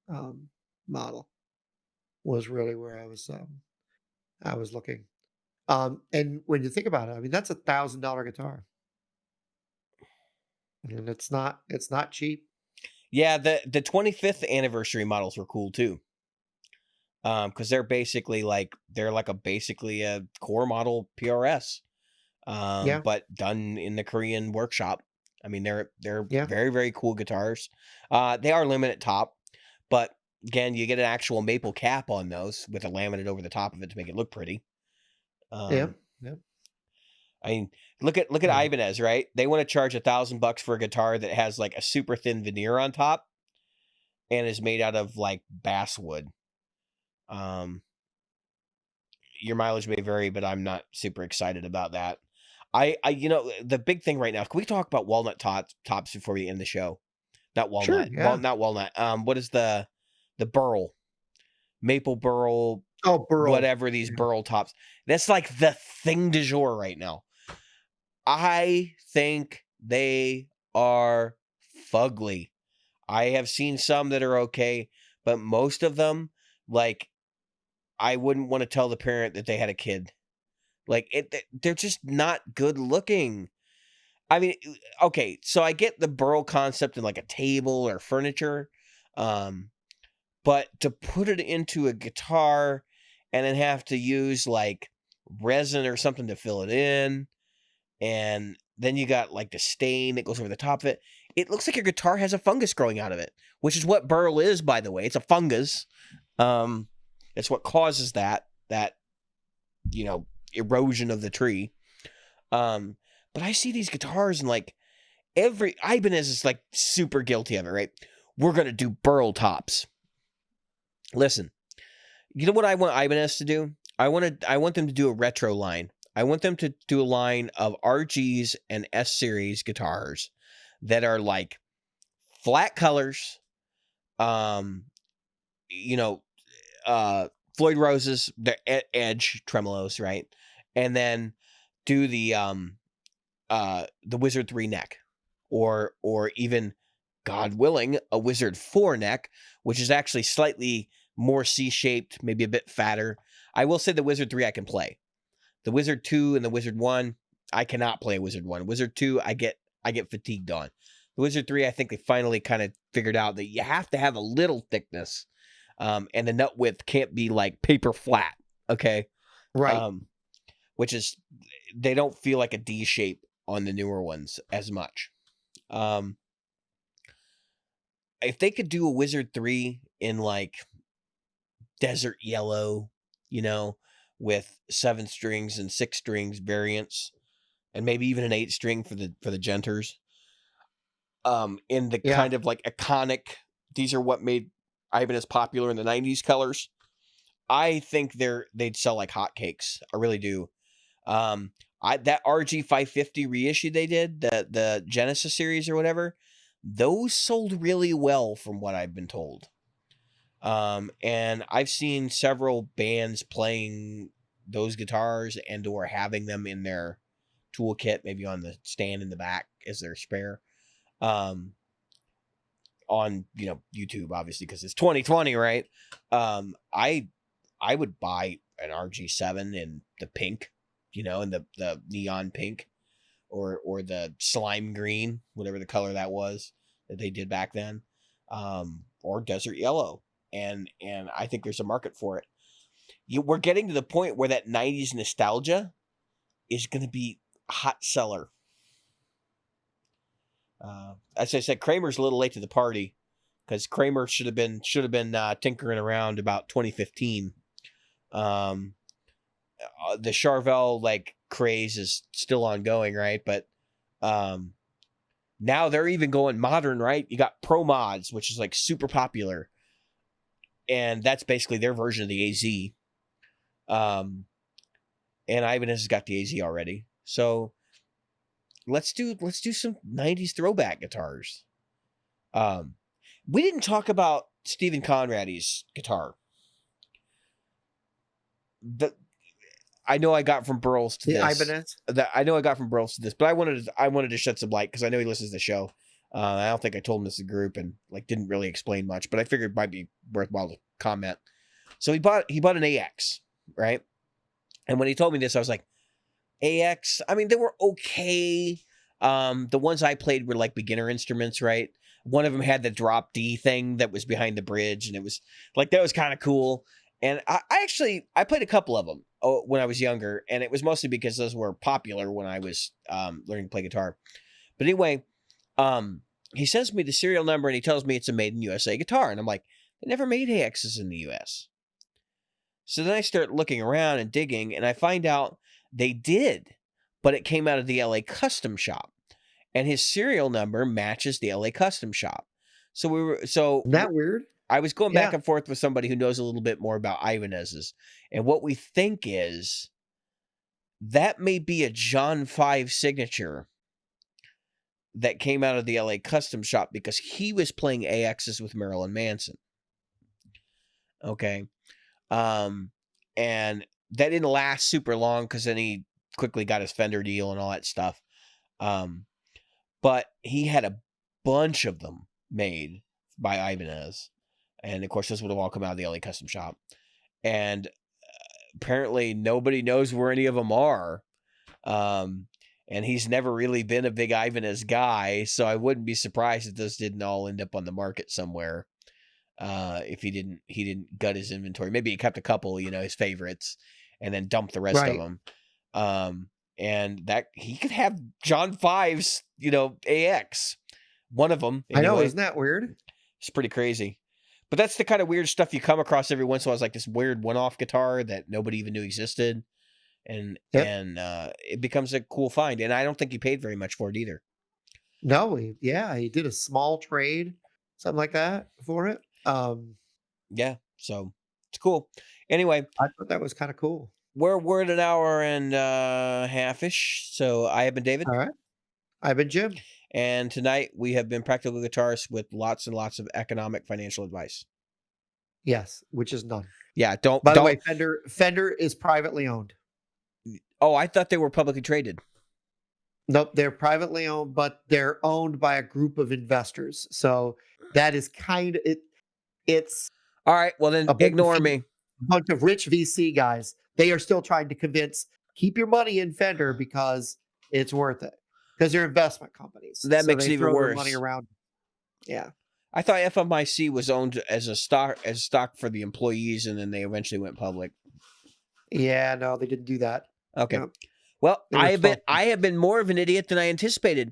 um, model was really where I was looking. And when you think about it, I mean that's $1,000 guitar, and it's not cheap. Yeah, the 25th anniversary models were cool too. Because they're basically like basically a core model PRS. Yeah, But done in the Korean workshop. I mean, they're yeah, very, very cool guitars. They are limited top, but again, you get an actual maple cap on those with a laminate over the top of it to make it look pretty. yeah, Um, yeah. I mean, look at Yeah. Ibanez, right? They want to charge $1,000 for a guitar that has like a super thin veneer on top and is made out of like basswood. Um, your mileage may vary, but I'm not super excited about that. The big thing right now. Can we talk about walnut tops before we end the show? Not Sure, walnut. yeah. Not walnut. What is the burl? Maple burl, Oh, Burl. whatever these Yeah. burl tops. That's like the thing du jour right now. I think they are fugly. I have seen some that are okay, but most of them, like, I wouldn't want to tell the parent that they had a kid. Like they're just not good looking. I mean, okay, so I get the burl concept in like a table or furniture, but to put it into a guitar and then have to use like resin or something to fill it in, and then you got like the stain that goes over the top of it. It looks like your guitar has a fungus growing out of it, which is what burl is, by the way. It's a fungus. Um, it's what causes that erosion of the tree. But I see these guitars and like every Ibanez is like super guilty of it, right? We're gonna do burl tops. Listen, you know what I want Ibanez to do? I want them to do a retro line. I want them to do a line of RGs and S series guitars that are like flat colors, um, you know, Floyd Rose's the edge tremolos, right? And then do the Wizard 3 neck, or even, God willing, a Wizard 4 neck, which is actually slightly more C-shaped, maybe a bit fatter. I will say the Wizard 3 I can play. The Wizard 2 and the Wizard 1, I cannot play a Wizard 1. Wizard 2, I get fatigued on. The Wizard 3, I think they finally kind of figured out that you have to have a little thickness, and the nut width can't be like paper flat, okay? Right. Which is, they don't feel like a D shape on the newer ones as much. If they could do a Wizard 3 in like desert yellow, with 7 strings and 6 strings variants, and maybe even an 8 string for the Genters, in the Yeah. kind of like iconic, these are what made Ibanez popular in the 90s colors, I think they'd sell like hotcakes. I really do. That RG 550 reissue they did, the Genesis series or whatever, those sold really well from what I've been told. And I've seen several bands playing those guitars and or having them in their toolkit, maybe on the stand in the back as their spare. On YouTube, obviously, because it's 2020, right? I would buy an RG7 in the pink, in the neon pink, or the slime green, whatever the color that was that they did back then, or desert yellow, and I think there's a market for it. We're getting to the point where that 90s nostalgia is going to be a hot seller. As I said, Kramer's a little late to the party, because Kramer should have been tinkering around about 2015. The Charvel like craze is still ongoing, right? But now they're even going modern, right? You got Pro Mods, which is like super popular, and that's basically their version of the AZ. And Ibanez has got the AZ already, so let's do some 90s throwback guitars. We didn't talk about Stephen Conrady's guitar. I know I got from Burles to this. Ibanez? I know I got from Burles to this, but I wanted to shed some light because I know he listens to the show. I don't think I told him this in the group and like didn't really explain much, but I figured it might be worthwhile to comment. So he bought an AX, right? And when he told me this, I was like, AX. I mean, they were okay. The ones I played were like beginner instruments, right? One of them had the drop D thing that was behind the bridge, and it was like that was kind of cool. And I played a couple of them when I was younger, and it was mostly because those were popular when I was learning to play guitar. But anyway, he sends me the serial number, and he tells me it's a made in USA guitar, and I'm like, they never made AXs in the US. So then I start looking around and digging, and I find out they did, but it came out of the LA Custom Shop, and his serial number matches the LA Custom Shop. So Isn't that weird? I was going back and forth with somebody who knows a little bit more about Ibanez's, and what we think is that may be a John 5 signature that came out of the LA Custom Shop because he was playing AXs with Marilyn Manson. Okay. And that didn't last super long because then he quickly got his Fender deal and all that stuff. But he had a bunch of them made by Ibanez. And of course, this would have all come out of the LA Custom Shop. And apparently nobody knows where any of them are. And he's never really been a big Ibanez guy. So I wouldn't be surprised if those didn't all end up on the market somewhere. If he didn't gut his inventory. Maybe he kept a couple, his favorites, and then dumped the rest of them. And that he could have John 5's, AX. One of them. Anyway. I know, isn't that weird? It's pretty crazy. But that's the kind of weird stuff you come across every once in a while. It's like this weird one-off guitar that nobody even knew existed. And it becomes a cool find. And I don't think he paid very much for it either. No, he did a small trade, something like that for it. Yeah, so it's cool. Anyway, I thought that was kind of cool. We're at an hour and half-ish. So I have been David. All right. I've been Jim. And tonight we have been practical guitarists with lots and lots of economic financial advice. Yes, which is none. Yeah, By the way, Fender is privately owned. Oh, I thought they were publicly traded. Nope, they're privately owned, but they're owned by a group of investors. So that is kind of it. It's all right. Well, then ignore me. A bunch of rich VC guys. They are still trying to convince keep your money in Fender because it's worth it. Because they're investment companies. That makes it even worse. Money around. Yeah. I thought FMIC was owned as stock for the employees, and then they eventually went public. Yeah, no, they didn't do that. Okay. No. Well, I have been more of an idiot than I anticipated.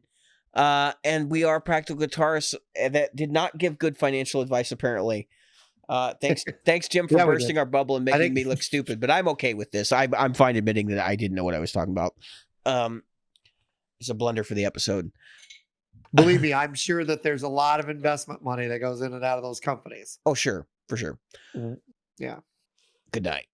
And we are practical guitarists that did not give good financial advice, apparently. Thanks, Jim, for bursting our bubble and making me look stupid. But I'm okay with this. I'm fine admitting that I didn't know what I was talking about. It's a blunder for the episode. Believe me, I'm sure that there's a lot of investment money that goes in and out of those companies. Oh, sure. For sure. Yeah. Good night.